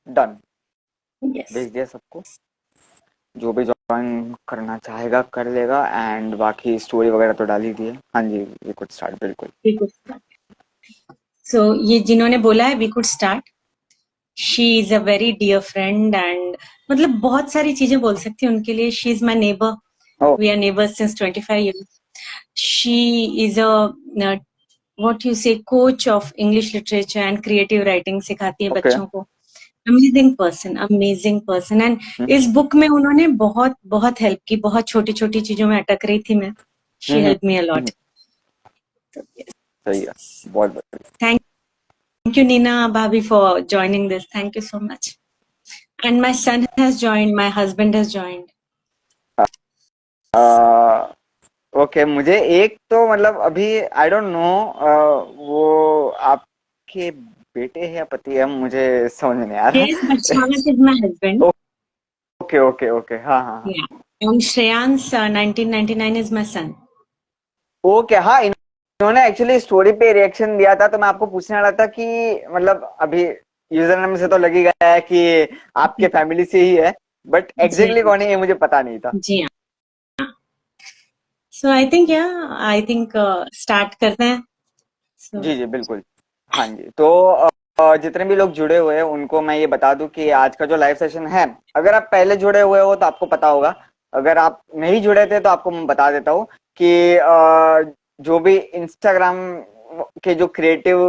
Done. Yes. भेज दिया सबको। जो भी ज्वाइन करना चाहेगा कर लेगा, एंड बाकी स्टोरी वगैरह तो डाल ही दी है। हाँ जी, वी कुड स्टार्ट, बिल्कुल। We could start. सो ये जिन्होंने बोला है we could start, she is a very dear friend and मतलब बहुत सारी चीजें बोल सकती हूँ उनके लिए। She is my neighbour, oh, we are neighbours since 25 years. She is a what you say coach of English literature and creative writing, सिखाती है ओके। बच्चों को। अमेजिंग पर्सन एंड इस बुक में उन्होंने बहुत बहुत हेल्प की। बहुत छोटी छोटी चीजों में अटक रही थी मैं, she hmm, help me hmm, a lot. सही है। बहुत बढ़िया। Thank you Neena bhabhi for joining this. Thank you so much. And my son has joined, my husband has joined. Okay, मुझे एक तो मतलब अभी आई डोंट नो, वो आपके बेटे है या पति है, मुझे समझ में नहीं आ Yes, रहा। Bachchanat is my husband. Okay okay okay, हाँ हाँ हाँ। Yeah. And Shreyans, 1999 is my son. Okay, हाँ, इन्होंने एक्चुअली स्टोरी पे रिएक्शन दिया था, तो मैं आपको पूछने वाला था कि मतलब अभी यूजर नेम से तो लग ही गया है कि आपके फैमिली से ही है, बट जी एग्जैक्टली कौन है ये मुझे पता नहीं था। जी हाँ। So I think yeah, I think start करते हैं। So जी जी बिल्कुल। हाँ जी, तो जितने भी लोग जुड़े हुए हैं उनको मैं ये बता दूं कि आज का जो लाइव सेशन है, अगर आप पहले जुड़े हुए हो तो आपको पता होगा, अगर आप नहीं जुड़े थे तो आपको मैं बता देता हूँ कि जो भी इंस्टाग्राम के जो क्रिएटिव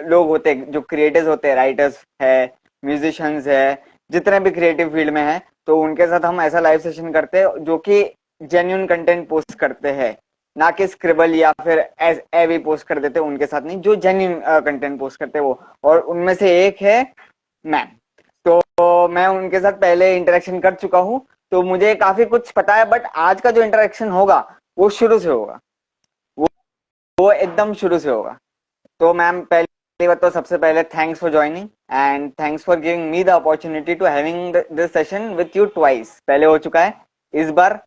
लोग होते हैं, जो क्रिएटर्स होते हैं, राइटर्स है, म्यूजिशियंस है, जितने भी क्रिएटिव फील्ड में है, तो उनके साथ हम ऐसा लाइव सेशन करते हैं जो कि जेन्यून कंटेंट पोस्ट करते हैं, ना कि स्क्रिबल या फिर एवी पोस्ट कर देते, उनके साथ नहीं, जो जेन्युइन कंटेंट पोस्ट करते वो। और उनमें से एक है मैम। तो मैं उनके साथ पहले इंटरेक्शन कर चुका हूँ, तो मुझे काफी कुछ पता है, बट आज का जो इंटरेक्शन होगा वो शुरू से होगा, वो वो एकदम शुरू से होगा। तो मैम, पहली बात तो सबसे पहले thanks for joining, and thanks for giving me the opportunity to having this session with you twice. पहले हो चुका है, इस बार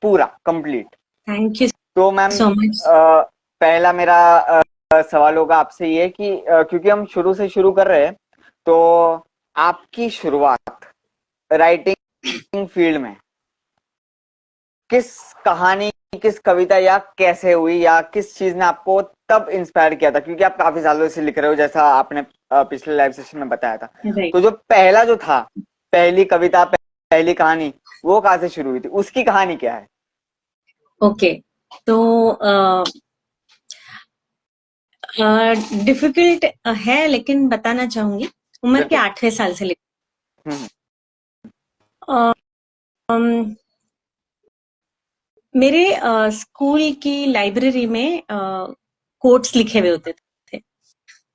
पूरा कंप्लीट। thank you तो मैम, so much. पहला मेरा सवाल होगा आपसे ये कि क्योंकि हम शुरू से शुरू कर रहे हैं, तो आपकी शुरुआत राइटिंग फील्ड में किस कहानी, किस कविता या कैसे हुई, या किस चीज ने आपको तब इंस्पायर किया था? क्योंकि आप काफी सालों से लिख रहे हो, जैसा आपने पिछले लाइव सेशन में बताया था। Right. तो जो पहला जो था, पहली कविता, पहली कहानी, वो कहाँ से शुरू हुई थी, उसकी कहानी क्या है? Okay. तो डिफिकल्ट है लेकिन बताना चाहूंगी। उम्र के बिल्कुल। 8वें साल से हम्म लेकर मेरे स्कूल की लाइब्रेरी में कोट्स लिखे हुए होते थे। ओके।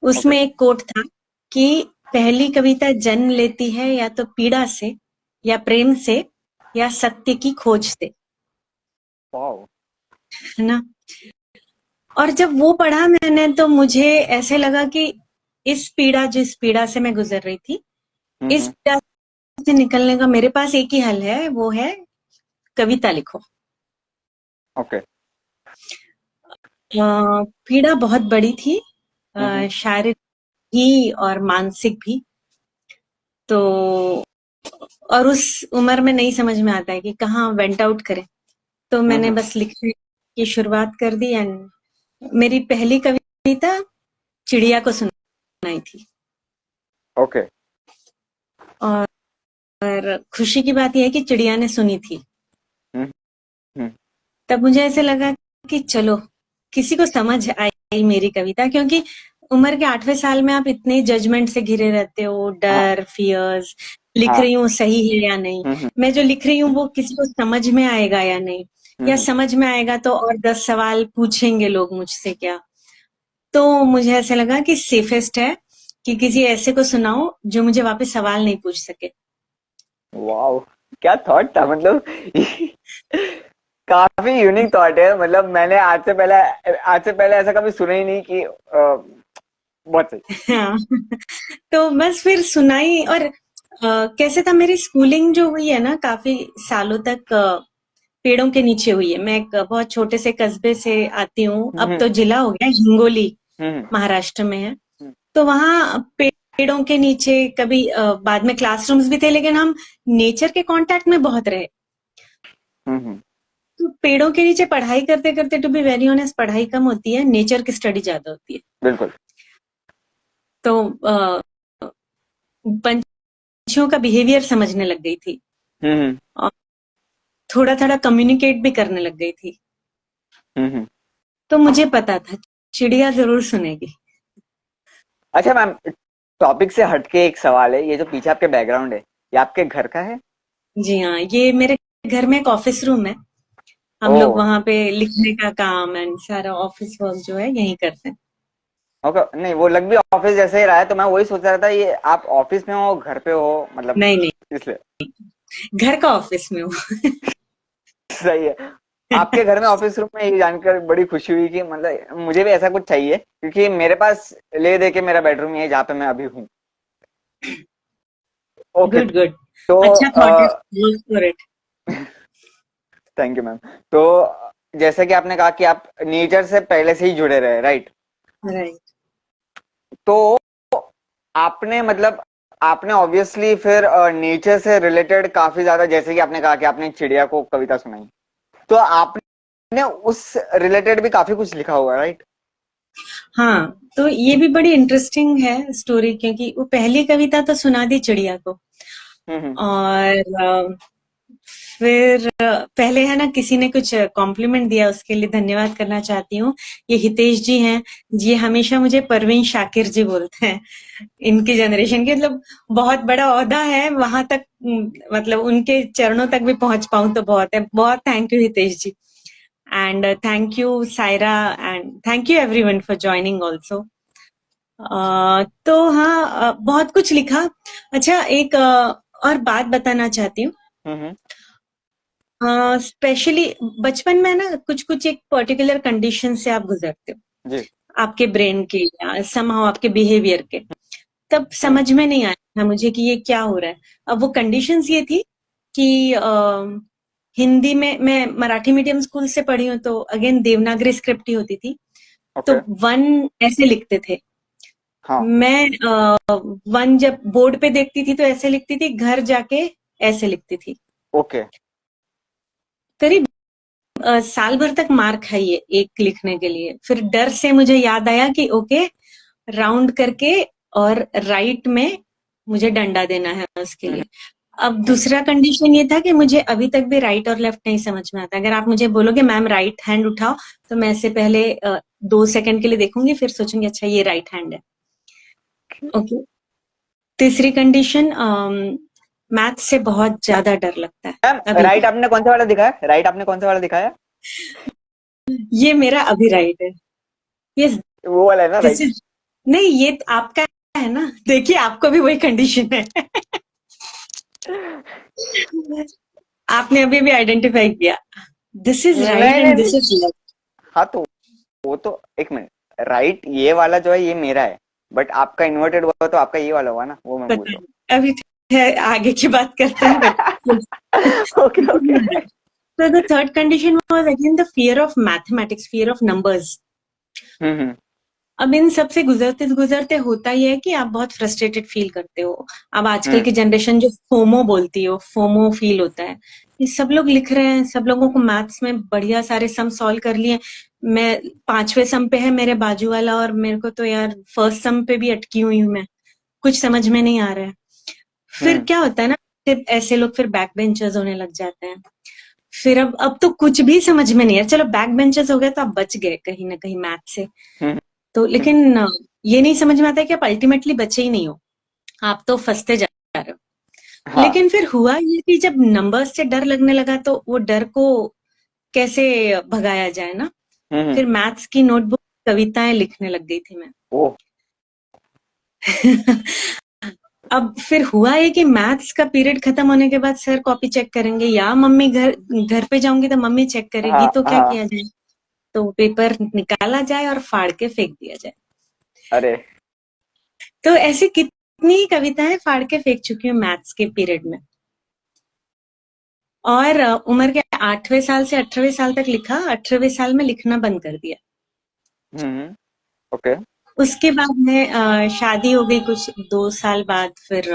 उसमें एक कोट था कि पहली कविता जन्म लेती है या तो पीड़ा से, या प्रेम से, या सत्य की खोज से। वाओ। है ना? और जब वो पढ़ा मैंने तो मुझे ऐसे लगा कि इस पीड़ा, जिस पीड़ा से मैं गुजर रही थी, इस हम्म। पीड़ा से निकलने का मेरे पास एक ही हल है, वो है कविता लिखो। ओके। पीड़ा बहुत बड़ी थी, हम्म। शारीरिक भी और मानसिक भी। तो और उस उम्र में नहीं समझ में आता है कि कहाँ वेंट आउट करें। तो मैंने हम्म। बस लिखने की शुरुआत कर दी एंड मेरी पहली कविता चिड़िया को सुनाई थी। ओके। और खुशी की बात यह है कि चिड़िया ने सुनी थी। हम्म। हम्म। तब मुझे ऐसे लगा कि चलो किसी को समझ आई मेरी कविता, क्योंकि उम्र के 8वें साल में आप इतने जजमेंट से घिरे रहते हो, हाँ डर, फियर्स, लिख हाँ। रही हूँ सही है या नहीं, हम्म। मैं जो लिख रही हूँ वो किसी को समझ में आएगा या नहीं, या हम्म। समझ में आएगा तो और 10 सवाल पूछेंगे लोग मुझसे क्या। तो मुझे ऐसे लगा कि सेफेस्ट है कि किसी ऐसे को सुनाओ जो मुझे वापस सवाल नहीं पूछ सके। वाओ, क्या थॉट था मतलब। काफी यूनिक थॉट है, मतलब मैंने आज से पहले ऐसा कभी सुना ही नहीं कि बहुत सही। हाँ। तो बस फिर सुनाई। और कैसे था, मेरी स्कूलिंग जो हुई है ना काफी सालों तक पेड़ों के नीचे हुई है। मैं एक बहुत छोटे से कस्बे से आती हूँ, अब हम्म। तो जिला हो गया, हिंगोली हम्म। महाराष्ट्र में है। हम्म। तो वहाँ पेड़ों के नीचे, कभी बाद में क्लासरूम्स भी थे, लेकिन हम नेचर के कांटेक्ट में बहुत रहे। हम्म। तो पेड़ों के नीचे पढ़ाई करते करते, टू बी वेरी ऑनेस्ट, पढ़ाई कम होती है, नेचर की स्टडी ज्यादा होती है। बिल्कुल। तो पंछियों का बिहेवियर समझने लग गई थी, हम्म। और थोड़ा थोड़ा कम्युनिकेट भी करने लग गई थी। हम्म। तो मुझे पता था चिड़िया जरूर सुनेगी। अच्छा मैम, टॉपिक से हटके एक सवाल है, ये जो पीछे आपके बैकग्राउंड है, ये आपके घर का है? जी हाँ, ये मेरे घर में एक ऑफिस रूम है। हम ओ। लोग वहां पे लिखने का काम एंड सारा ऑफिस वर्क जो है यही करते हैं। ओके, नहीं वो लग भी ऑफिस जैसे ही रहा है, तो मैं वही सोच रहा था ये आप ऑफिस में हो घर पे हो, मतलब नहीं नहीं, इसलिए। घर का ऑफिस में हूँ। सही है। आपके घर में ऑफिस रूम में ये जानकर बड़ी खुशी हुई कि मतलब मुझे भी ऐसा कुछ चाहिए, क्योंकि मेरे पास ले दे के मेरा बेडरूम ही है जहाँ पे मैं अभी हूँ। ओके। गुड गुड, तो अच्छा थॉट है, use for it. Thank you ma'am. तो जैसे कि आपने कहा कि आप नेचर से पहले से ही जुड़े रहे, राइट? राइट। तो आपने मतलब आपने ऑब्वियसली फिर नेचर से रिलेटेड काफी ज्यादा, जैसे कि आपने कहा कि आपने चिड़िया को कविता सुनाई, तो आपने उस रिलेटेड भी काफी कुछ लिखा हुआ है, राइट? हाँ, तो ये भी बड़ी इंटरेस्टिंग है स्टोरी, क्योंकि वो पहली कविता तो सुना दी चिड़िया को, हम्म। और फिर पहले है ना, किसी ने कुछ कॉम्प्लीमेंट दिया, उसके लिए धन्यवाद करना चाहती हूँ। ये हितेश जी हैं, ये हमेशा मुझे परवीन शाकिर जी बोलते हैं। इनकी जनरेशन के, मतलब बहुत बड़ा ओहदा है वहां तक, मतलब उनके चरणों तक भी पहुंच पाऊं तो बहुत है। बहुत thank you Hitesh ji, and thank you Saira, and thank you everyone for joining also. तो हाँ, बहुत कुछ लिखा। अच्छा, एक और बात बताना चाहती हूँ। हम्म। स्पेशली बचपन में ना, कुछ कुछ एक पर्टिकुलर कंडीशन से आप गुजरते हो, जी। आपके ब्रेन के या समहाउ आपके बिहेवियर के। तब हम्म। समझ में नहीं आया था मुझे कि ये क्या हो रहा है। अब वो कंडीशंस ये थी कि हिंदी में, मैं मराठी मीडियम स्कूल से पढ़ी हूँ, तो अगेन देवनागरी स्क्रिप्ट ही होती थी। तो ओके। वन ऐसे लिखते थे। हाँ। मैं वन जब बोर्ड पे देखती थी तो ऐसे लिखती थी, घर जाके ऐसे लिखती थी। ओके। करीब साल भर तक मार खाई है एक लिखने के लिए। फिर डर से मुझे याद आया कि ओके, राउंड करके और राइट में मुझे डंडा देना है उसके हम्म। लिए। अब दूसरा कंडीशन ये था कि मुझे अभी तक भी राइट और लेफ्ट नहीं समझ में आता। अगर आप मुझे बोलोगे मैम राइट हैंड उठाओ, तो मैं इससे पहले 2 सेकंड के लिए देखूंगी, फिर सोचूंगी अच्छा ये राइट हैंड है। ओके। तीसरी कंडीशन, मैथ से बहुत ज्यादा डर लगता है मैम, अभी राइट भी। आपने कौन सा वाला दिखाया? राइट आपने कौन सा वाला दिखाया? ये मेरा अभी राइट है। ये वो वाला है ना, दिस राइट? इज, नहीं ये आपका है ना, देखिए आपको भी वही कंडीशन है। आपने अभी भी आइडेंटिफाई किया, दिस इज नहीं राइट नहीं एंड दिस नहीं। Is left. हाँ तो वो तो एक मिनट, राइट ये वाला जो है ये मेरा है, बट आपका इन्वर्टेड हुआ तो आपका ये वाला हुआ ना, वो मैं बोल पता नहीं, अभी है, आगे की बात करते हैं, बट रहा हूँ। Okay okay. so the third condition was again the fear of mathematics, fear of numbers. हम्म। अब इन सब से गुजरते गुजरते होता ही है कि आप बहुत फ्रस्ट्रेटेड फील करते हो। अब आजकल हम्म। की जनरेशन जो फोमो बोलती है, फोमो फील होता है। ये सब लोग लिख रहे हैं, सब लोगों को मैथ्स में बढ़िया सारे सम सॉल्व कर लिए। मैं 5वें सम पे है मेरे बाजू वाला, और मेरे को तो यार फर्स्ट सम पे भी अटकी हुई हूँ मैं, कुछ समझ में नहीं आ रहा है। फिर हम्म। क्या होता है ना, फिर ऐसे लोग फिर बैक बेंचर्स होने लग जाते हैं। फिर अब तो कुछ भी समझ में नहीं है। चलो बैक बेंचर्स हो गए तो आप बच गए कहीं ना कहीं मैथ से। हम्म। तो लेकिन ये नहीं समझ में आता है कि आप अल्टीमेटली बचे ही नहीं हो, आप तो फंसते जा रहे हो। हाँ। लेकिन फिर हुआ ये कि जब नंबर्स से डर लगने लगा, तो वो डर को कैसे भगाया जाए ना। हम्म। फिर मैथ्स की नोटबुक कविताएं लिखने लग गई थी मैं। ओह। अब फिर हुआ ये कि मैथ्स का पीरियड खत्म होने के बाद सर कॉपी चेक करेंगे, या मम्मी घर घर पे जाऊंगी तो मम्मी चेक करेगी, हाँ तो क्या हाँ। किया जाए। तो पेपर निकाला जाए और फाड़ के फेंक दिया जाए। अरे। तो ऐसी कितनी कविताएं फाड़ के फेंक चुकी हूँ मैथ्स के पीरियड में। और उम्र के 8वें साल से 18वें साल तक लिखा, 18वें साल में लिखना बंद कर दिया। हम्म। ओके। उसके बाद में शादी हो गई कुछ 2 साल बाद, फिर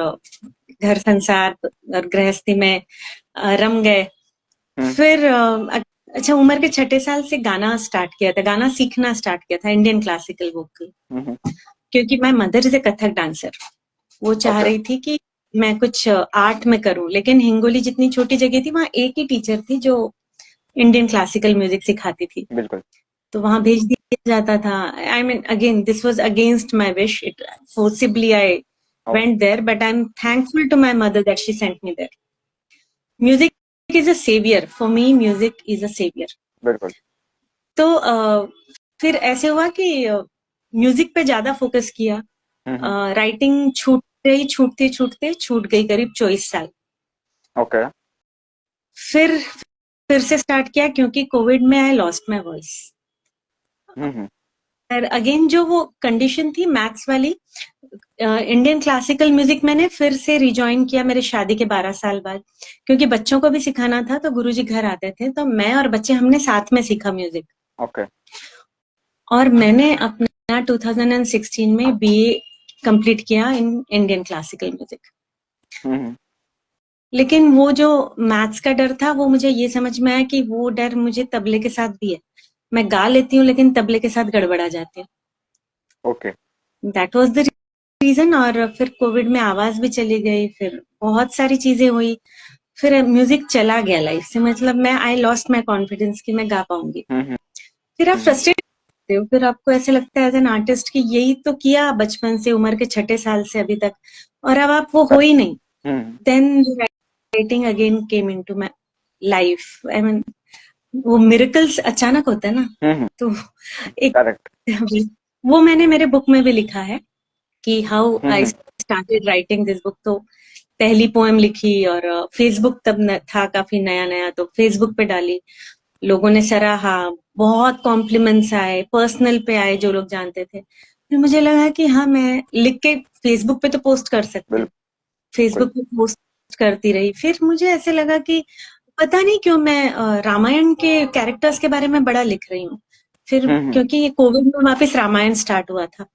घर संसार और गृहस्थी में रम गए। हम्म। फिर अच्छा, उम्र के 6 साल से गाना स्टार्ट किया था, गाना सीखना स्टार्ट किया था, इंडियन क्लासिकल वोकल। हम्म। क्योंकि मैं mother is a Kathak dancer, वो चाह ओके। रही थी कि मैं कुछ आर्ट में करूं, लेकिन हिंगोली जितनी छोटी जगह थी, वहां एक ही टीचर थी जो इंडियन क्लासिकल म्यूजिक सिखाती थी, बिल्कुल। तो वहां भेज दिया जाता था। I mean again this was against my wish, it forcibly I oh, went there, but I'm thankful to my mother that she sent me there. Music is a savior for me, music is a savior. बिल्कुल। तो फिर ऐसे हुआ कि music पे ज्यादा focus किया। हम्म। Writing छूटते छूटते छूट गई करीब 24 साल। ओके। फिर फिर से स्टार्ट किया क्योंकि कोविड में आई लॉस्ट माय वॉइस। हम्म। और अगेन जो वो कंडीशन थी मैथ्स वाली, इंडियन क्लासिकल म्यूजिक मैंने फिर से रिजॉइन किया मेरे शादी के 12 साल बाद, क्योंकि बच्चों को भी सिखाना था, तो गुरुजी घर आते थे, तो मैं और बच्चे हमने साथ में सीखा म्यूजिक। ओके। और मैंने अपना 2016 में बीए कंप्लीट किया इन इंडियन क्लासिकल म्यूजिक। हम्म। लेकिन वो जो मैथ्स का डर था, वो मुझे ये समझ में आया कि वो डर मुझे तबले के साथ भी है। मैं गा लेती हूँ लेकिन तबले के साथ गड़बड़ा जाती है। Okay. That was the reason. और फिर कोविड में आवाज भी चली गई, फिर बहुत सारी चीजें हुई, फिर म्यूजिक चला गया लाइफ से। मतलब मैं आई लॉस्ट माई कॉन्फिडेंस कि मैं गा पाऊंगी। हम्म। फिर आप हम्म। फ्रस्ट्रेट होते हो, फिर आपको ऐसे लगता है एज एन आर्टिस्ट कि यही तो किया बचपन से, उम्र के 6 साल से अभी तक, और अब आप वो हो ही नहीं। Hmm. Then writing again came into my life. I mean वो मिरेकल्स अचानक होता है ना, हम्म। तो एक करेक्ट। वो मैंने मेरे बुक में भी लिखा है कि how I hmm. Started writing this book. तो पहली पोएम लिखी, और फेसबुक तब था काफी नया नया, तो फेसबुक पे डाली, लोगों ने सराहा, बहुत कॉम्प्लीमेंट्स आए, पर्सनल पे आए जो लोग जानते थे। फिर मुझे लगा कि हाँ, मैं लिख के फेसबुक पे तो पोस्ट कर सकती हूँ। बिल्कुल। फेसबुक पे पोस्ट करती रही। फिर मुझे ऐसे लगा कि पता नहीं क्यों मैं रामायण के कैरेक्टर्स के बारे में बड़ा लिख रही हूँ। फिर हम्म। क्योंकि ये कोविड में वापस रामायण स्टार्ट हुआ था,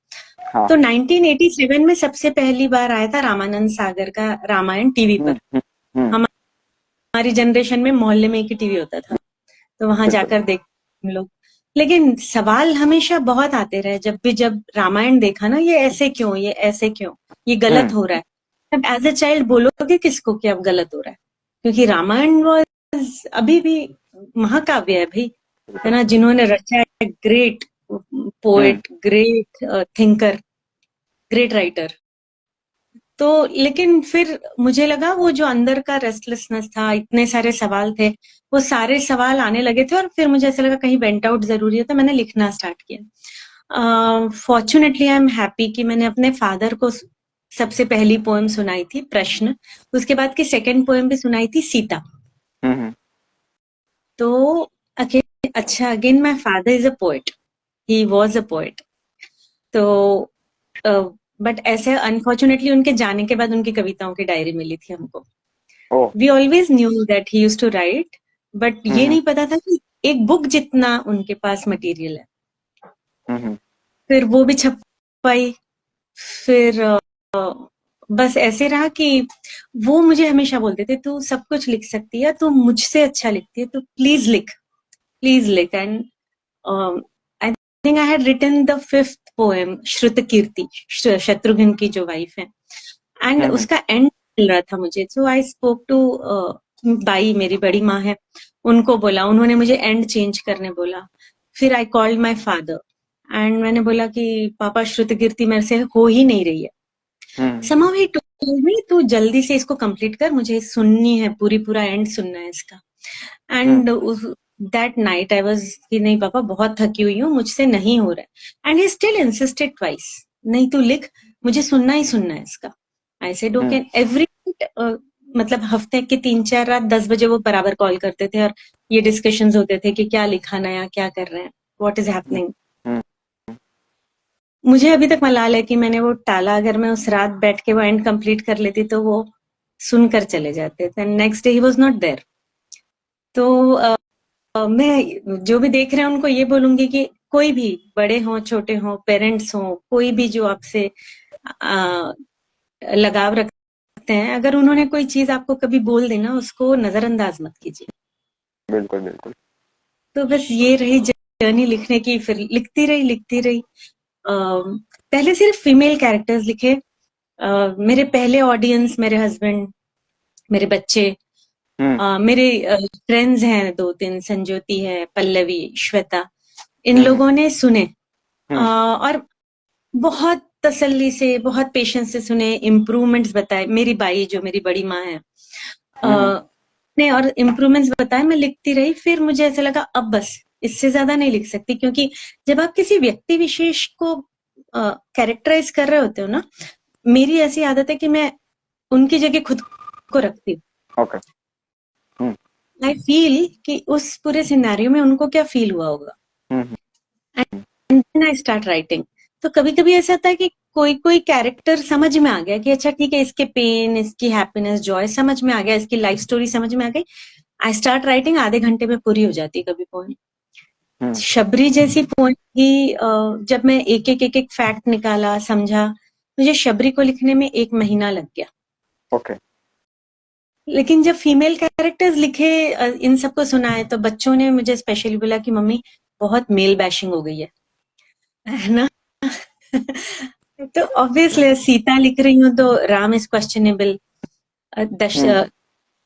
हाँ। तो 1987 में सबसे पहली बार आया था रामानंद सागर का रामायण टीवी हम्म। पर। हम्म। हम्म। हमारी जनरेशन में मोहल्ले में एक ही टीवी होता था, तो वहां बिल्कुल। जाकर देख हम लोग। लेकिन सवाल हमेशा बहुत आते रहे, जब रामायण देखा ना, ये ऐसे क्यों, ये ऐसे क्यों, ये गलत हम्म। हो रहा है। अब एज ए चाइल्ड बोलोगे किसको कि अब गलत हो रहा है, क्योंकि रामायण वॉज अभी भी महाकाव्य है भाई, है बिल्कुल। ना, जिन्होंने रचा है, great hmm. Poet, great thinker, great writer. तो लेकिन फिर मुझे लगा वो जो अंदर का रेस्टलेसनेस था, इतने सारे सवाल थे, वो सारे सवाल आने लगे थे, और फिर मुझे ऐसा लगा कहीं वेंट आउट जरूरी है, तो मैंने लिखना स्टार्ट किया। फॉर्चुनेटली आई एम हैप्पी कि मैंने अपने फादर को सबसे पहली पोएम सुनाई थी प्रश्न, उसके बाद की सेकंड पोएम भी सुनाई थी सीता। हम्म। तो अच्छा, again my father is a poet, he was a poet. तो बट ऐसे अनफॉर्चुनेटली उनके जाने के बाद उनकी कविताओं की डायरी मिली थी हमको। Oh. We always knew that he used to write, but ये हम्म। नहीं पता था कि एक बुक जितना उनके पास मटेरियल है। हम्म। फिर वो भी छप पाई। फिर बस ऐसे रहा कि वो मुझे हमेशा बोलते थे तू सब कुछ लिख सकती है, तू मुझसे अच्छा लिखती है, तो प्लीज लिख, प्लीज लिख। And I think I had written the fifth poem, Shrutkirti, Shatrughan की जो वाइफ है, एंड हम्म। उसका एंड मिल रहा था मुझे। सो आई स्पोक टू बाई, मेरी बड़ी माँ है, उनको बोला, उन्होंने मुझे एंड चेंज करने बोला। फिर I called my father and मैंने बोला कि पापा, श्रुत कीर्ति मेरे से हो ही नहीं रही है। हम्म। somehow he told me तू जल्दी से इसको कंप्लीट कर, मुझे सुननी है, पूरा एंड सुनना है इसका। Hmm. And that night I was कि नहीं पापा, बहुत थकी हुई हूँ, मुझसे नहीं हो रहा है। And he still insisted twice, नहीं तू लिख, मुझे सुनना ही सुनना है इसका। I said okay. एवरी मतलब हफ्ते के 3-4 रात 10 बजे वो बराबर कॉल करते थे, और ये डिस्कशंस होते थे कि क्या लिखा नया, क्या कर रहे हैं, व्हाट इज हैपनिंग। हम्म। मुझे अभी तक मलाल है कि मैंने वो टाला, अगर मैं उस रात बैठ के वो एंड कंप्लीट कर लेती तो वो सुनकर चले जाते थे। नेक्स्ट डे ही वाज नॉट देयर। तो मैं जो भी देख रहे हैं उनको ये बोलूंगी कि कोई भी, बड़े हों छोटे हों, पेरेंट्स हों, कोई भी जो आपसे आ, लगाव रखते हैं, अगर उन्होंने कोई चीज आपको कभी बोल दी ना, उसको नजरअंदाज मत कीजिए। बिल्कुल बिल्कुल। तो बस ये रही जर्नी लिखने की। फिर लिखती रही। पहले सिर्फ फीमेल कैरेक्टर्स लिखे। मेरे पहले ऑडियंस मेरे हस्बैंड, मेरे बच्चे, हम्म मेरे फ्रेंड्स हैं दो तीन, संज्योति है, पल्लवी, श्वेता, इन हम्म लोगों ने सुने। हम्म और बहुत तसल्ली से, बहुत पेशेंस से सुने, इम्प्रूवमेंट्स बताए। मेरी बाई जो मेरी बड़ी माँ है, हम्म ने और इम्प्रूवमेंट्स बताए। मैं लिखती रही। फिर मुझे ऐसा लगा अब बस, इससे ज्यादा नहीं लिख सकती, क्योंकि जब आप किसी व्यक्ति विशेष को कैरेक्टराइज कर रहे होते हो ना, मेरी ऐसी आदत है कि मैं उनकी जगह खुद को रखती हूँ। ओके। हम्म आई फील कि उस पूरे सिनेरियो में उनको क्या फील हुआ होगा, hmm and then I start writing. तो कभी कभी ऐसा होता है कि कोई कोई कैरेक्टर समझ में आ गया कि अच्छा ठीक है, इसके पेन, इसकी हैप्पीनेस, जॉय समझ में आ गया, इसकी लाइफ स्टोरी समझ में आ गई। आई स्टार्ट राइटिंग, आधे घंटे में पूरी हो जाती है कभी पोएम। हम्म शबरी जैसी पोएम की जब मैं एक एक फैक्ट निकाला, समझा, मुझे शबरी को लिखने में 1 महीना लग गया। ओके। लेकिन जब फीमेल कैरेक्टर्स लिखे, इन सबको सुनाए, तो बच्चों ने मुझे स्पेशली बोला कि मम्मी बहुत मेल बैशिंग हो गई है ना। तो ऑब्वियसली सीता लिख रही हूँ तो राम इज क्वेश्चनेबल, दश हम्म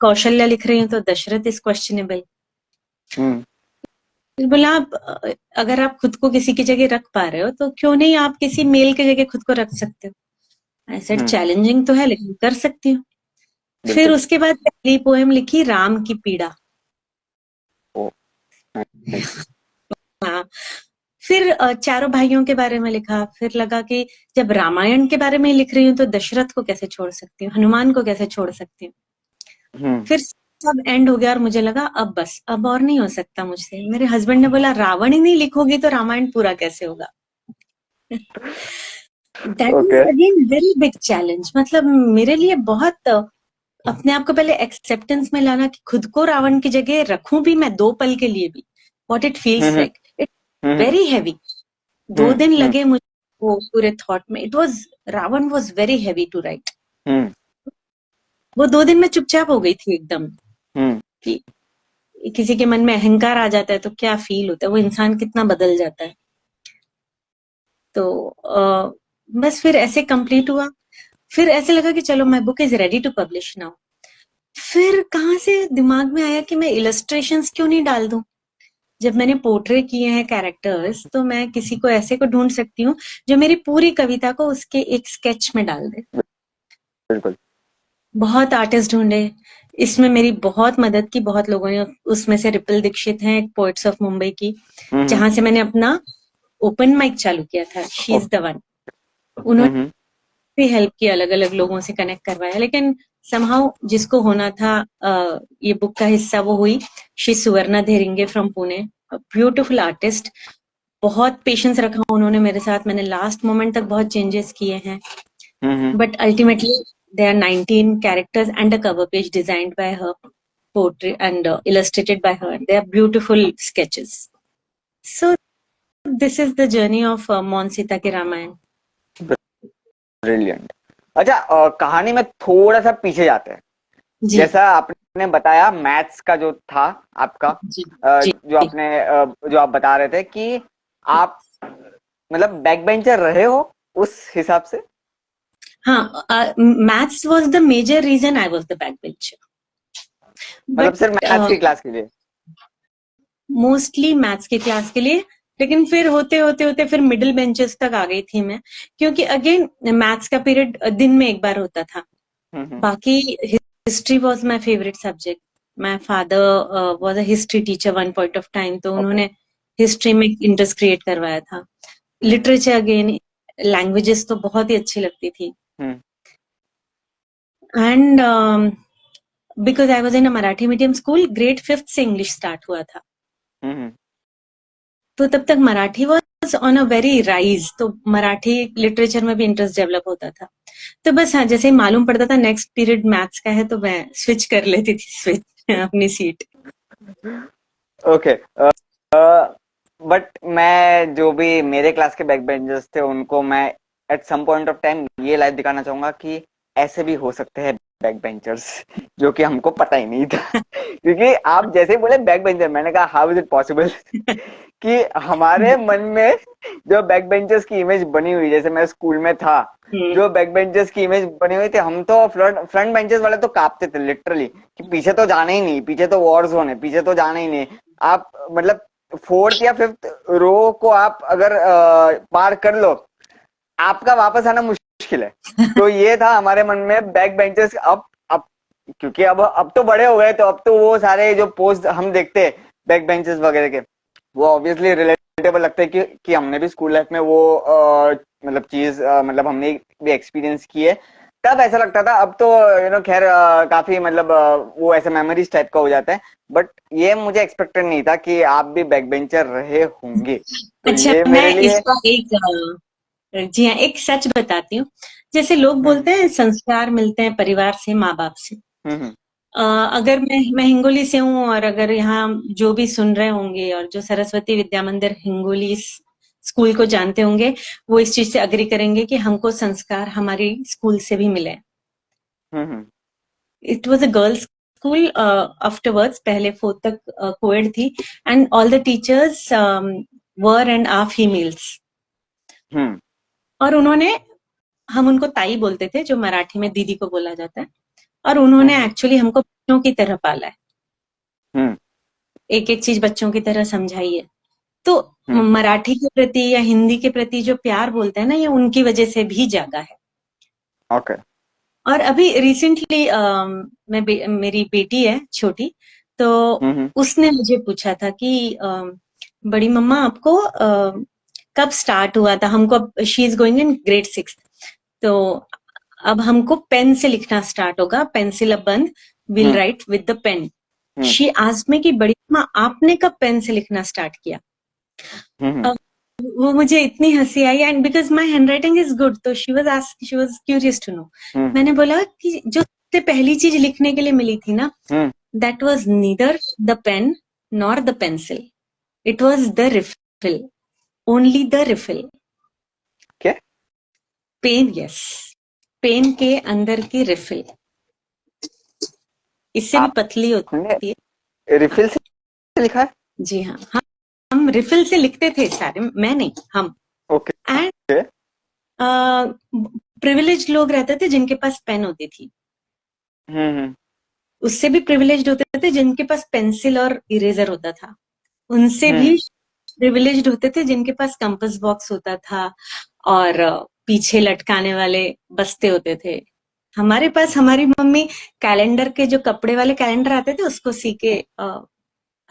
कौशल्या लिख रही हूँ तो दशरथ इज क्वेश्चनेबल। हम्म बोला आप अगर आप खुद को किसी की जगह रख पा रहे हो, तो क्यों नहीं आप किसी मेल की जगह खुद को रख सकते हो। ऐसा हम्म चैलेंजिंग तो है, लेकिन कर सकती हूँ। फिर बिल्कुल। उसके बाद पहली पोएम लिखी, राम की पीड़ा। ओ नाइस। हाँ। फिर चारों भाइयों के बारे में लिखा। फिर लगा कि जब रामायण के बारे में लिख रही हूँ तो दशरथ को कैसे छोड़ सकती हूँ, हनुमान को कैसे छोड़ सकती हूँ। हम्म फिर सब एंड हो गया और मुझे लगा अब बस, अब और नहीं हो सकता मुझसे। मेरे हस्बैंड ने बोला रावण ही नहीं लिखोगी तो रामायण पूरा कैसे होगा। That is okay. Again very big challenge. मतलब मेरे लिए बहुत अपने आप को पहले एक्सेप्टेंस में लाना कि खुद को रावण की जगह रखूं भी मैं 2 पल के लिए भी, what it feels hmm like, it hmm very heavy. 2 दिन हम्म लगे मुझे वो पूरे थॉट में। It was, Ravan was very heavy to write. Hmm वो 2 दिन में चुपचाप हो गई थी एकदम, हम्म कि किसी के मन में अहंकार आ जाता है तो क्या फील होता है, वो इंसान कितना बदल जाता है। तो बस फिर ऐसे कंप्लीट हुआ। फिर ऐसे लगा कि चलो my book is ready to publish now. फिर कहाँ से दिमाग में आया कि मैं इलस्ट्रेशंस क्यों नहीं डाल दूं। जब मैंने पोर्ट्रे किए हैं कैरेक्टर्स, तो मैं किसी को ऐसे को ढूंढ सकती हूँ जो मेरी पूरी कविता को उसके एक स्केच में डाल दे। बिल्कुल। बहुत आर्टिस्ट ढूंढे, इसमें मेरी बहुत मदद की बहुत लोगों ने। उसमें से रिपल दीक्षित हैं, पोइट्स ऑफ मुंबई की, हम्म जहां से मैंने अपना ओपन माइक चालू किया था, she is okay. The one. उन्होंने हम्म भी हेल्प की, अलग अलग लोगों से कनेक्ट करवाया। लेकिन समहाउ जिसको होना था ये बुक का हिस्सा, वो हुई। She Suvarna Dheringe from Pune, beautiful artist. बहुत पेशेंस रखा उन्होंने मेरे साथ। मैंने लास्ट मोमेंट तक बहुत चेंजेस किए हैं, हम्म but ultimately there are 19 characters and a cover page designed by her, portrait and illustrated by her. They are beautiful sketches. So this is the journey of Mon Sita Ki Ramayan. Brilliant. अच्छा, कहानी में थोड़ा सा पीछे जाते हैं। जी जैसा आपने बताया मैथ्स का जो था आपका, जी जी। जो आप बता रहे थे कि आप मतलब बैक बेंचर रहे हो उस हिसाब से। हाँ, maths was the major reason I was the backbencher. मतलब But सिर्फ मैथ्स की क्लास के लिए। मोस्टली मैथ्स की क्लास के लिए। लेकिन फिर होते होते होते फिर मिडिल बेंचेस तक आ गई थी मैं, क्योंकि अगेन मैथ्स का पीरियड दिन में एक बार होता था। हम्म बाकी history was my favourite subject. My father was a history teacher one point of time, तो ओके। उन्होंने हिस्ट्री में इंटरेस्ट क्रिएट करवाया था। लिटरेचर अगेन, लैंग्वेजेस तो बहुत ही अच्छी लगती थी। Hmm and because I was in a Marathi medium school, grade 5th से इंग्लिश स्टार्ट हुआ था। हम्म तो तब तक Marathi was on a very rise, तो मराठी लिटरेचर में भी इंटरेस्ट डेवलप होता था। तो बस हाँ, जैसे ही मालूम पड़ता था नेक्स्ट पीरियड मैथ्स का है, तो मैं स्विच कर लेती थी, स्विच अपनी सीट। ओके। बट मैं जो भी मेरे क्लास के बैक बेंचर्स थे उनको मैं at some point of time ये लाइव दिखाना चाहूंगा कि ऐसे भी हो सकते हैं बैक बेंचर्स, जो कि हमको पता ही नहीं था। क्योंकि आप जैसे ही बोले बैक बेंचर, मैंने कहा हाउ इज इट पॉसिबल कि हमारे मन में जो बैक बेंचर्स की इमेज बनी हुई, जैसे मैं स्कूल में था, जो बैक बेंचर्स की इमेज बनी हुई थी, हम तो फ्रंट बेंचर्स वाले तो कांपते थे लिटरली कि पीछे तो जाना ही नहीं, पीछे तो वॉर जोन है, पीछे तो जाना ही नहीं। आप मतलब फोर्थ या फिफ्थ रो को आप अगर पार कर लो, आपका वापस आना मुश्किल है। तो ये था हमारे मन में बैक बेंचर्स। अब क्योंकि अब तो बड़े हो गए, तो अब तो वो सारे जो पोस्ट हम देखते हैं बैक बेंचर्स वगैरह के, वो ऑब्वियसली रिलेटेबल लगता है कि हमने भी स्कूल लाइफ में वो मतलब चीज मतलब हमने भी एक्सपीरियंस की है। तब ऐसा लगता था, अब तो खैर काफी मतलब वो ऐसे मेमोरीज टाइप का हो जाता है। बट ये मुझे एक्सपेक्टेड नहीं था कि आप भी बैक बेंचर रहे होंगे, तो अच्छा, ये मैं मेरे लिए। इसका एक जी हाँ, एक सच बताती हूँ। जैसे लोग हम्म बोलते हैं संस्कार मिलते हैं परिवार से, माँ बाप से। हम्म अगर मैं हिंगोली से हूँ, और अगर यहाँ जो भी सुन रहे होंगे और जो सरस्वती विद्या मंदिर हिंगोली स्कूल को जानते होंगे, वो इस चीज से अग्री करेंगे कि हमको संस्कार हमारी स्कूल से भी मिले। Hmm it was a girls school, afterwards पहले फोर्थ तक कोएड थी, and all the teachers were and are females. Hmm और उन्होंने, हम उनको ताई बोलते थे, जो मराठी में दीदी को बोला जाता है, और उन्होंने हम्म एक्चुअली हमको बच्चों की तरह पाला है। हम्म एक एक चीज बच्चों की तरह समझाई है। तो हम्म मराठी के प्रति या हिंदी के प्रति जो प्यार बोलते हैं ना, ये उनकी वजह से भी जागा है। ओके। और अभी रिसेंटली मेरी बेटी है छोटी, तो हम्म उसने मुझे पूछा था कि बड़ी मम्मा आपको कब स्टार्ट हुआ था हमको, she is going in grade 6, तो अब हमको पेन से लिखना स्टार्ट होगा, पेंसिल अब बंद, will hmm write with the pen. Hmm she asked me कि बड़ी मम्मा आपने कब पेन से लिखना स्टार्ट किया। हम्म अब वो मुझे इतनी हंसी आई, and because my handwriting is good, तो she was curious to know. Hmm मैंने बोला कि जो सबसे पहली चीज लिखने के लिए मिली थी ना, hmm that was neither the pen nor the pencil, it was the refill, only the refill. क्या? पेन, यस, पेन के अंदर की रिफिल इससे भी पतली आपने होती है। रिफिल से लिखा है? जी हाँ, हम रिफिल से लिखते थे सारे, मैं नहीं, हम। ओके। एंड प्रिविलेज लोग रहते थे जिनके पास पेन होती थी, हम्म उससे भी प्रिविलेज्ड होते थे जिनके पास पेंसिल और इरेजर होता था, उनसे भी हम्म प्रिविलेज्ड होते थे जिनके पास कंपास बॉक्स होता था, और पीछे लटकाने वाले बस्ते होते थे। हमारे पास हमारी मम्मी कैलेंडर के, जो कपड़े वाले कैलेंडर आते थे, उसको सी के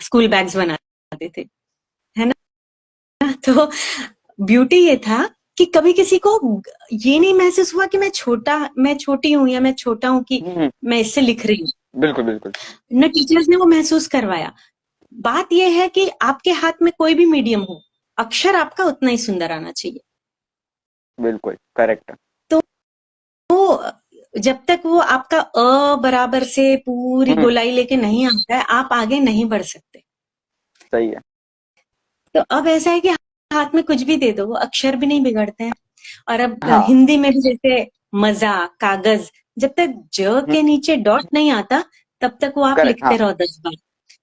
स्कूल बैग्स बनाते थे, है ना। तो ब्यूटी ये था कि कभी किसी को ये नहीं महसूस हुआ कि मैं छोटी हूं या मैं छोटा हूं कि हम्म मैं इससे लिख रही हूँ। बिल्कुल बिल्कुल। न टीचर्स ने वो महसूस करवाया। बात यह है कि आपके हाथ में कोई भी मीडियम हो, अक्षर आपका उतना ही सुंदर आना चाहिए। बिल्कुल करेक्ट। तो जब तक वो आपका बराबर से पूरी हम्म गोलाई लेके नहीं आता है, आप आगे नहीं बढ़ सकते। सही है। तो अब ऐसा है कि हाथ में कुछ भी दे दो, वो अक्षर भी नहीं बिगड़ते हैं। और अब हाँ। हिंदी में भी जैसे मजा, कागज, जब तक ज हम्म के नीचे डॉट नहीं आता, तब तक वो आप करेक्ट। लिखते हाँ रहो 10 बार।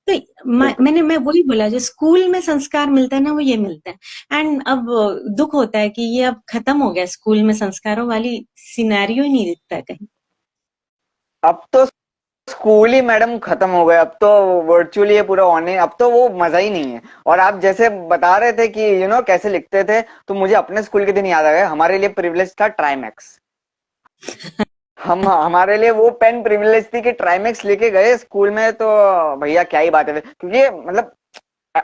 तो बिल्कुल। मैं वही बोला, जो स्कूल में संस्कार मिलता है ना, वो ये मिलता है। एंड अब दुख होता है कि ये अब खत्म हो गया, स्कूल में संस्कारों वाली सिनेरियो ही नहीं दिखता है कहीं। अब तो स्कूल ही मैडम खत्म हो गया, अब तो वर्चुअली है पूरा ऑनलाइन, अब तो वो मजा ही नहीं है। और आप जैसे बता रहे थे कि कैसे लिखते थे, तो मुझे अपने स्कूल के दिन याद आ गए। हमारे लिए प्रिविलेज था ट्राईमैक्स। हम हमारे लिए वो पेन प्रिविलेज थी कि ट्राईमैक्स लेके गए स्कूल में, तो भैया क्या ही बात है। क्योंकि मतलब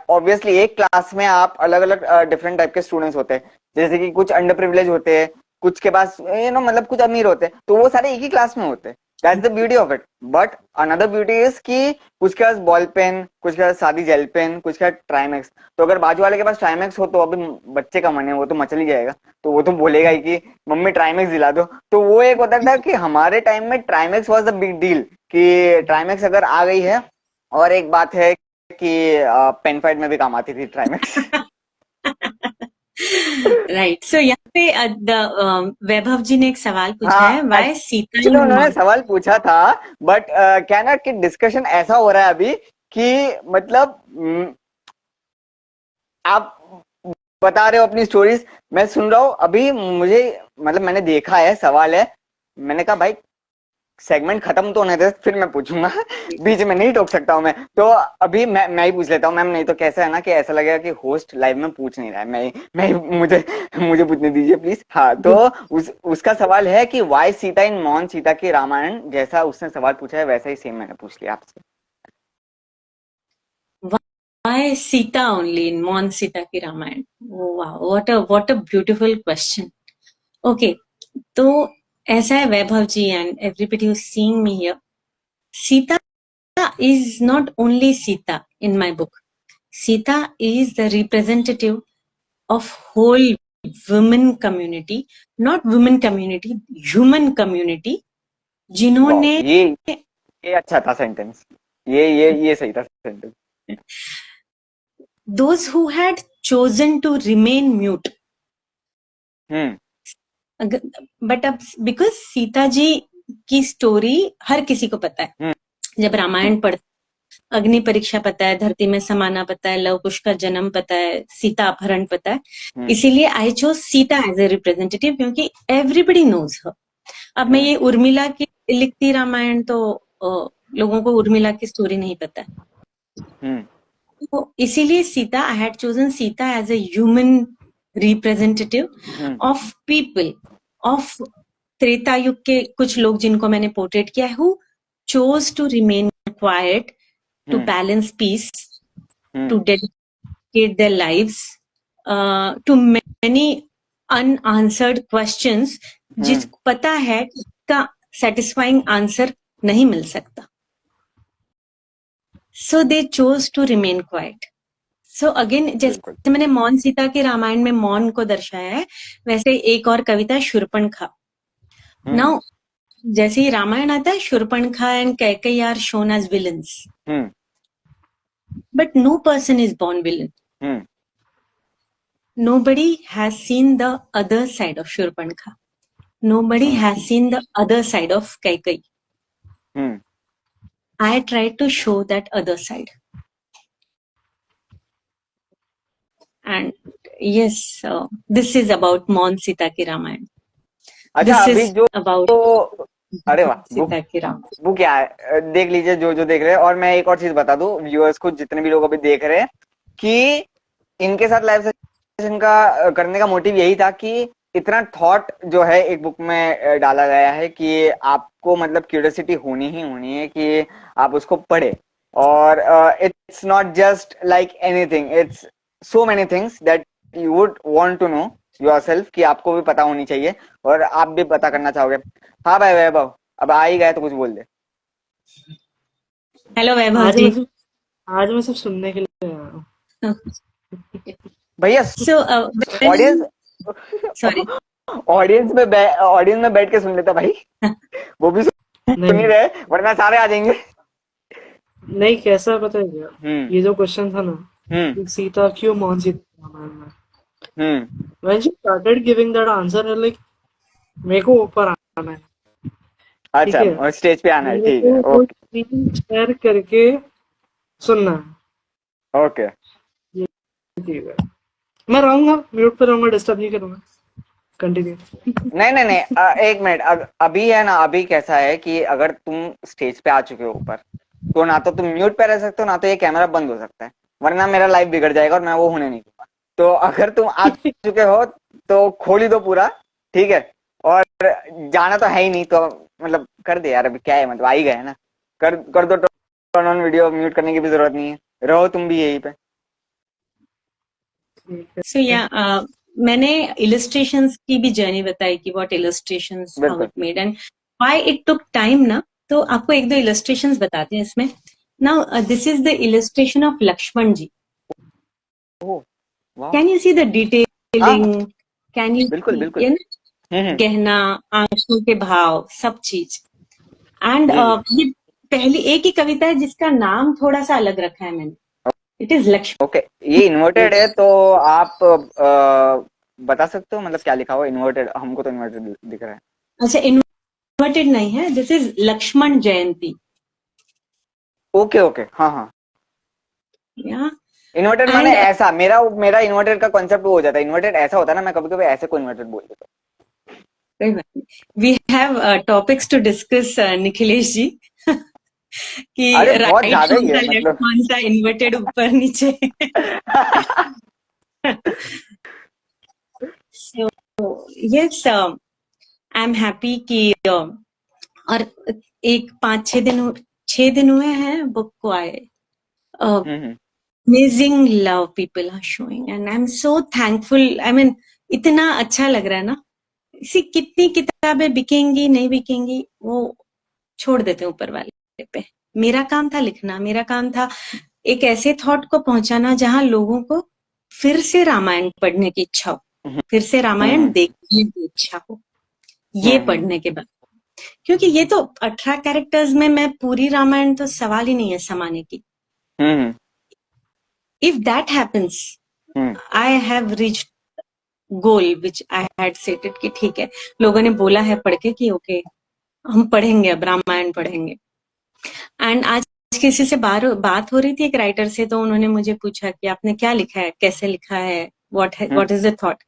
ऑब्वियसली एक क्लास में आप अलग अलग डिफरेंट टाइप के स्टूडेंट्स होते हैं। जैसे कि कुछ अंडर प्रिविलेज होते हैं, कुछ के पास मतलब कुछ अमीर होते हैं, तो वो सारे एक ही क्लास में होते हैं। That's the beauty of it. But another beauty is कि कुछ के पास बॉल पेन, कुछ के पास सादी जेल पेन, कुछ के पास ट्राईमैक्स। तो अगर बाजू वाले के पास ट्राईमैक्स हो, तो अभी बच्चे का मन है, वो तो मचल ही जाएगा। तो वो तो बोलेगा ही कि मम्मी ट्राईमैक्स दिला दो। तो वो एक होता था कि हमारे टाइम में ट्राईमैक्स वॉज द बिग डील, कि ट्राईमैक्स अगर आ गई है। और एक बात है कि पेन फाइट में भी काम आती थी ट्राईमैक्स। राइट, सो यहाँ पे वैभव जी ने एक सवाल पूछा हाँ, है, व्हाई सीता एक्चुअली इन उन्होंने मॉन। सवाल पूछा था, बट क्या ना कि डिस्कशन ऐसा हो रहा है अभी कि मतलब आप बता रहे हो अपनी स्टोरीज, मैं सुन रहा हूँ अभी। मुझे मतलब मैंने देखा है, सवाल है, मैंने कहा भाई सेगमेंट खत्म तो होने दे फिर मैं पूछूंगा। बीच में नहीं टोक सकता हूँ मैं तो। अभी मैं ही पूछ लेता हूँ मैम, नहीं तो कैसा है ना कि ऐसा लगेगा कि होस्ट लाइव में पूछ नहीं रहा है, मैं मुझे मुझे पूछने दीजिए प्लीज। हाँ, तो उसका सवाल है कि वाई सीता इन मौन सीता की रामायण, जैसा उसने सवाल पूछा है वैसा ही सेम मैंने पूछ लिया आपसे। Why Sita only in Maun Sita की Ramayan. What a beautiful question. Okay, तो ऐसा है Vaibhav ji and everybody who seeing me here, Sita is not only Sita in my book. Sita is the representative of whole women community, not women community, human community, वाह, जिन्होंने ये अच्छा था sentence, ये सही था sentence. those who had chosen to remain mute. Hmm. But अब because Sita ji की स्टोरी हर किसी को पता है, हम्म। जब रामायण पढ़ते, अग्नि परीक्षा पता है, धरती में समाना पता है, लव कुश का जन्म पता है, सीता अपहरण पता है, इसीलिए I chose Sita as a representative, क्योंकि एवरीबडी नोज हर। अब मैं ये उर्मिला की लिखती रामायण तो लोगों को उर्मिला की स्टोरी नहीं पता है, तो इसीलिए Sita, I had chosen Sita as a human representative of people of Treta Yuga के कुछ लोग जिनको मैंने पोर्ट्रेट किया है, who chose to remain quiet, to balance peace, to dedicate their lives to many unanswered questions, जिसको पता है कि इसका satisfying आंसर नहीं मिल सकता, so they chose to remain quiet. So again, जैसे मैंने मौन सीता के रामायण में मौन को दर्शाया है, वैसे एक और कविता शूर्पणखा। नाउ जैसे ही रामायण आता है, Shurpanakha and Kaikeyi are shown as villains. But no person is born villain. Nobody has seen the other side of Shurpankhah. Nobody has seen the other side of Kaikeyi. I tried to show that other side. And yes, this is about Mon Sita ki Ramayana. अच्छा, This अभी is जो about अरे वाह, Sita ki Ramayana. वो क्या है, देख लीजिए जो देख रहे हैं। और मैं एक और चीज बता दूं व्यूअर्स को, जितने भी लोग अभी देख रहे हैं, कि इनके साथ लाइव सेशन का करने का मोटिव यही था कि इतना थॉट जो है एक बुक में डाला गया है कि आपको मतलब क्यूरियोसिटी होनी ही होनी है कि आप उसको पढ़े। और it's not just like anything, it's so many things that you would want to know yourself, कि आपको भी पता होनी चाहिए और आप भी पता करना चाहोगे। हाँ भाई वैभव, अब आ ही गए तो कुछ बोल दे। हेलो वैभव जी। आज मैं सिर्फ सुनने के लिए आया हूँ। भैया So, ऑडियंस sorry. ऑडियंस में बैठ के सुन लेता भाई। वो भी सुन नहीं रहे, वरना सारे आ जाएंगे। नहीं, कैसा पता है क्या, ये जो क्वेश्चन था ना, कि सीता क्यों मौन सी रामायण में, when she started giving that answer, like मेरे को ऊपर आना है, ठीक है, अच्छा, स्टेज पे आना है, मेरे ठीक है, को ओके स्क्रीन शेयर करके सुनना है, ओके। ये ठीक है। मैं रहूंगा, म्यूट पे रहूंगा, डिस्टर्ब नहीं करूंगा, कंटिन्यू। नहीं, एक मिनट, अभी है ना, अभी कैसा है कि अगर तुम स्टेज पे आ चुके हो ऊपर, तो ना तो तुम म्यूट पे रह सकते हो, ना तो ये कैमरा बंद हो सकता है, वरना मेरा लाइव बिगड़ जाएगा और मैं वो होने नहीं दूंगा। तो अगर तुम आ चुके हो तो खोल ही दो पूरा, ठीक है। और जाना तो है ही नहीं, तो मतलब कर दे यार, अभी क्या है, मतलब आ ही गए ना, कर दो टर्न ऑन वीडियो, म्यूट करने की भी जरूरत नहीं है, रहो तुम भी यहीं पे। So yeah, मैंने इलस्ट्रेशंस की भी जर्नी बताई कि what illustrations, how it made and why it took time ना, तो आपको एक दो इलस्ट्रेशंस बताते हैं इसमें। Now this is the illustration of Lakshman ji. Can you see the detailing, can you बिल्कुल बिल्कुल, गहना, आंखों के भाव, सब चीज। एंड ये पहली एक ही कविता है जिसका नाम थोड़ा सा अलग रखा है मैंने, इट इज लक्ष्मण। ओके, ये इन्वर्टेड है तो आप बता सकते हो मतलब क्या लिखा हुआ? इन्वर्टेड, हमको तो इन्वर्टेड दिख रहा है। अच्छा, इन्वर्टेड नहीं है, this is Lakshman Jayanti. Okay okay, हाँ हाँ। या इन्वर्टेड माने एंड ऐसा, मेरा इन्वर्टेड का कॉन्सेप्ट वो हो जाता है, इन्वर्टेड ऐसा होता है ना, मैं कभी कभी ऐसे को इन्वर्टेड बोल देता we have topics to discuss, Nikhilesh ji. कि हूँ। अरे बहुत राइट ज्यादा कौन ही सा, है लेफ्ट मतलब। कौन सा, इन्वर्टेड ऊपर नीचे। So yes, I am happy कि और एक 5-6 दिन हुए हैं बुक को आए। Amazing love people are showing and I am so thankful. I mean इतना अच्छा लग रहा है ना। इसी कितनी किताबें बिकेंगी नहीं बिकेंगी वो छोड़ देते हैं ऊपर वाले पे। मेरा काम था लिखना, मेरा काम था एक ऐसे थॉट को पहुंचाना जहां लोगों को फिर से रामायण पढ़ने की इच्छा हो, फिर से रामायण देखने की इच्छा हो ये पढ़ने के बाद। क्योंकि ये तो 18 कैरेक्टर्स में मैं पूरी रामायण, तो सवाल ही नहीं है समाने की। If that happens, I have reached goal which I had settled कि ठीक है, लोगों ने बोला है पढ़ के कि ओके हम पढ़ेंगे, अब रामायण पढ़ेंगे। एंड आज किसी से बात हो रही थी एक राइटर से, तो उन्होंने मुझे पूछा कि आपने क्या लिखा है, कैसे लिखा है, what is the thought.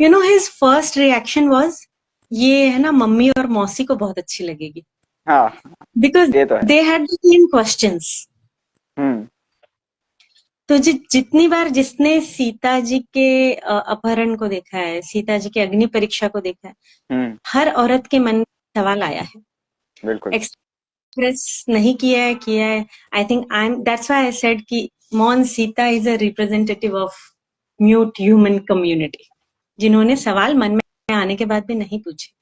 You know his first reaction was, ये है ना मम्मी और मौसी को बहुत अच्छी लगेगी। हाँ, बिकॉज ये तो है। They had the same questions. तो जितनी बार जिसने सीता जी के अपहरण को देखा है, सीता जी के अग्नि परीक्षा को देखा है, हर औरत के मन में सवाल आया है। बिल्कुल। एक्सप्रेस नहीं किया है। I think that's why I said कि Maun Sita is a representative of mute human community, जिन्होंने सवाल मन में आने के बाद भी नहीं पूछे।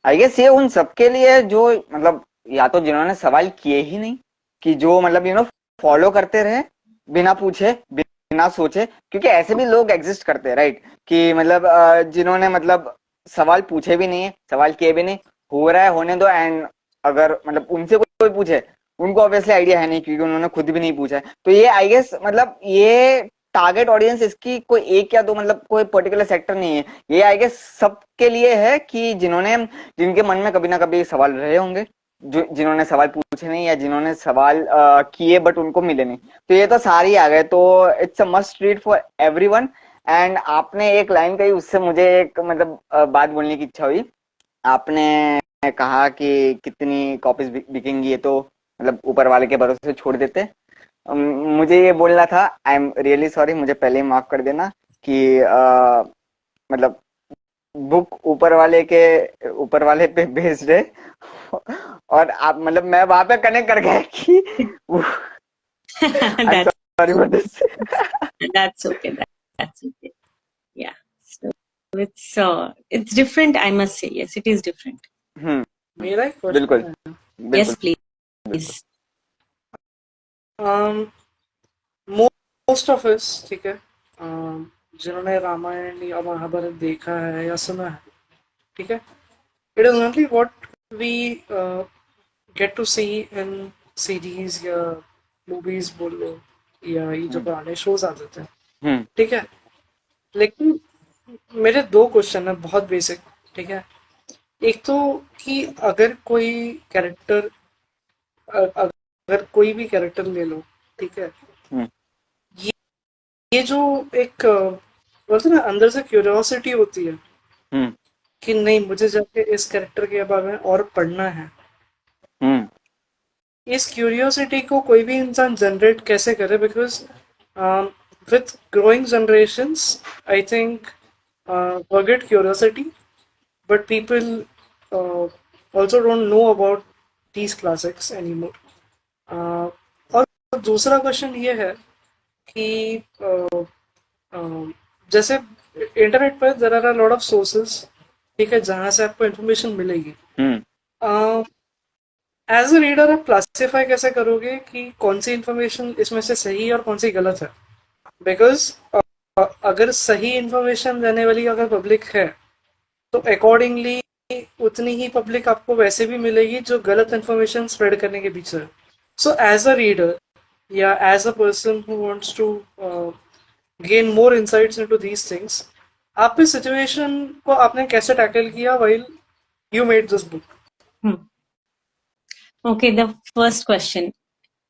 आई गेस ये उन सबके लिए जो मतलब, या तो जिन्होंने सवाल किए ही नहीं, कि जो मतलब फॉलो करते रहे बिना पूछे बिना सोचे, क्योंकि ऐसे भी लोग एग्जिस्ट करते हैं, राइट? कि मतलब जिन्होंने मतलब सवाल पूछे भी नहीं है, सवाल किए भी नहीं, हो रहा है होने दो। एंड अगर मतलब उनसे कोई पूछे, उनको ऑब्वियसली आइडिया है नहीं, क्योंकि उन्होंने खुद भी नहीं पूछा है। तो ये आई गेस मतलब ये टारगेट ऑडियंस इसकी कोई एक या दो, मतलब कोई पर्टिकुलर सेक्टर नहीं है, ये आई गेस सबके लिए है कि जिनके मन में कभी ना कभी सवाल रहे होंगे, जो जिन्होंने सवाल पूछे नहीं, या जिन्होंने सवाल किए बट उनको मिले नहीं। तो ये तो सारे ही आ गए, तो it's a must read for everyone. And आपने एक लाइन कही, उससे मुझे एक मतलब बात बोलने की इच्छा हुई। आपने कहा कि कितनी कॉपीज बिकेंगी, ये तो मतलब ऊपर वाले के भरोसे छोड़ देते। मुझे ये बोलना था, आई एम रियली सॉरी, मुझे पहले ही माफ कर देना कि मतलब बुक ऊपर वाले पे बेस्ड है। और आप मतलब मैं वहां पे कनेक्ट कर गया कि I M that's sorry for this. that's okay, that's okay. Yeah, so it's different, I must say. Yes, it is different. मेरा एक बिल्कुल क्वेश्चन है। बिल्कुल Yes, please. बिल्कुल। मोस्ट ऑफ अस, ठीक है, जिन्होंने रामायण या महाभारत देखा है या सुना है, ठीक है, it is only what we get to see in series या मूवीज बोल लो, या ये जो पुराने शोज आते थे, ठीक है। लेकिन मेरे दो क्वेश्चन है बहुत बेसिक, ठीक है। एक तो कि अगर कोई कैरेक्टर, अगर कोई भी कैरेक्टर ले लो, ठीक है, ये जो एक बोलते ना अंदर से क्यूरियोसिटी होती है कि नहीं मुझे जाके इस कैरेक्टर के बारे में और पढ़ना है, इस क्यूरियोसिटी को कोई भी इंसान जनरेट कैसे करे? Because with growing generations, I think forget curiosity, but people also don't know about these classics anymore. और दूसरा क्वेश्चन ये है कि जैसे इंटरनेट पर there are a lot of sources, ठीक है, जहां से आपको इन्फॉर्मेशन मिलेगी। एज अ रीडर आप क्लासिफाई कैसे करोगे कि कौन सी इन्फॉर्मेशन इसमें से सही और कौन सी गलत है? बिकॉज अगर सही इन्फॉर्मेशन देने वाली अगर पब्लिक है, तो अकॉर्डिंगली उतनी ही पब्लिक आपको वैसे भी मिलेगी जो गलत इन्फॉर्मेशन स्प्रेड करने के पीछे है। सो एज अ रीडर या as a person who wants to gain more insights into these things. आप इस situation को आपने कैसे tackle किया while you made this book? Okay, the first question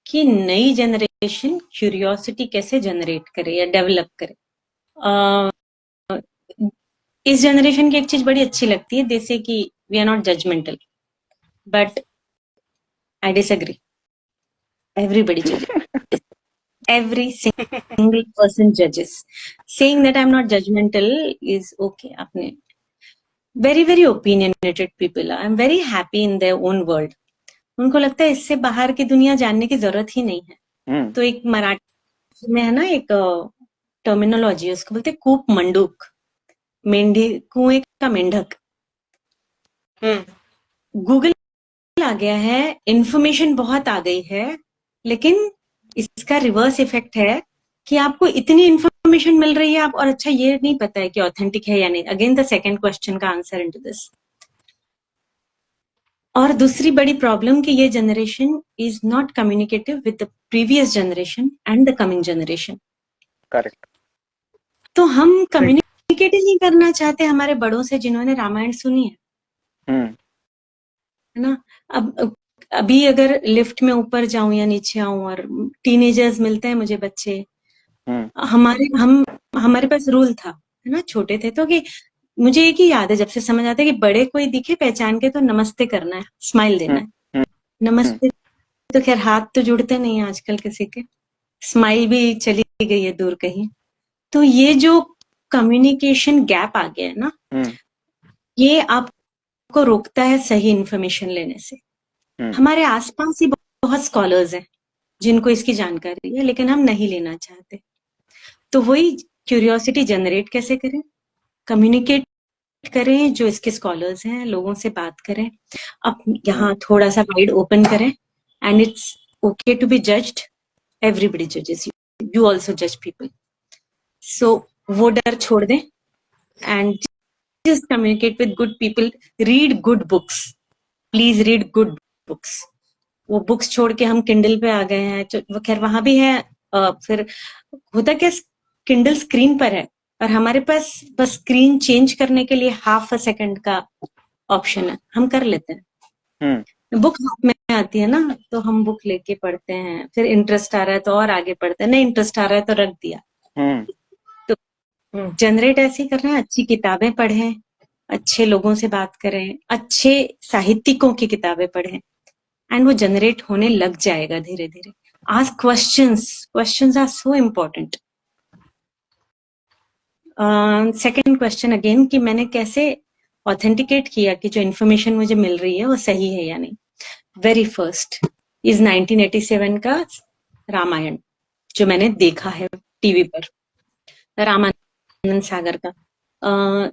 कि नई जनरेशन क्यूरियोसिटी कैसे जनरेट करे या डेवलप करे. इस जनरेशन की एक चीज बड़ी अच्छी लगती है, जैसे कि we are not judgemental, but I disagree. Everybody judges. Every single person judges. Saying that I'm not judgmental is okay. आपने very very opinionated people are. I'm very happy in their own world. उनको लगता है इससे बाहर की दुनिया जानने की जरूरत ही नहीं है. तो एक मराठी में है ना एक टर्मिनोलॉजी, उसको बोलते हैं कूप मंडूक, मेंढी कुएं का मेंढक. गूगल आ गया है, इंफॉर्मेशन बहुत आ गई है, लेकिन इसका रिवर्स इफेक्ट है कि आपको इतनी इंफॉर्मेशन मिल रही है आप, और अच्छा ये नहीं पता है कि ऑथेंटिक है या नहीं. अगेन द सेकंड क्वेश्चन का आंसर इनटू दिस. और दूसरी बड़ी प्रॉब्लम कि ये generation is not communicative with the previous generation and the coming generation. Correct. तो हम कम्युनिकेट ही नहीं करना चाहते हमारे बड़ों से जिन्होंने रामायण सुनी है ना. अब अभी अगर लिफ्ट में ऊपर जाऊं या नीचे आऊं और टीनेजर्स मिलते हैं मुझे, बच्चे, हमारे पास रूल था है ना, छोटे थे तो, कि मुझे एक ही याद है जब से समझ आता है कि बड़े कोई दिखे पहचान के तो नमस्ते करना है, स्माइल देना है. नमस्ते तो खैर हाथ तो जुड़ते नहीं है आजकल किसी के, स्माइल भी चली गई है दूर कहीं. तो ये जो कम्युनिकेशन गैप आ गया है ना, ये आपको रोकता है सही इंफॉर्मेशन लेने से. हमारे आसपास ही बहुत स्कॉलर्स हैं जिनको इसकी जानकारी है, लेकिन हम नहीं लेना चाहते. तो वही क्यूरियोसिटी जनरेट कैसे करें, कम्युनिकेट करें, जो इसके स्कॉलर्स हैं लोगों से बात करें, अब यहाँ थोड़ा सा वाइड ओपन करें. And it's okay to be judged. Everybody जजेस यू, यू ऑल्सो जज पीपल. सो वो डर छोड़ दें and just communicate with good people. Read good books, please read good books. वो बुक्स छोड़ के हम किंडल पे आ गए हैं, वो खैर वहां भी है. फिर होता क्या, किंडल स्क्रीन पर है और हमारे पास बस स्क्रीन चेंज करने के लिए हाफ अ सेकंड का ऑप्शन है, हम कर लेते हैं. बुक हाथ में आती है ना तो हम बुक लेके पढ़ते हैं, फिर इंटरेस्ट आ रहा है तो और आगे पढ़ते हैं, नहीं इंटरेस्ट आ रहा है तो रख दिया. तो जनरेट ऐसे ही कर रहे हैं. अच्छी किताबें पढ़ें, अच्छे लोगों से बात करें, अच्छे साहित्यिकों की किताबें पढ़ें, एंड वो जनरेट होने लग जाएगा धीरे धीरे. Ask questions, questions are so important. Second question again कि मैंने कैसे ऑथेंटिकेट किया कि जो इन्फॉर्मेशन मुझे मिल रही है वो सही है या नहीं. वेरी फर्स्ट इज 1987 का रामायण, जो मैंने देखा है टीवी पर, रामानंद सागर का.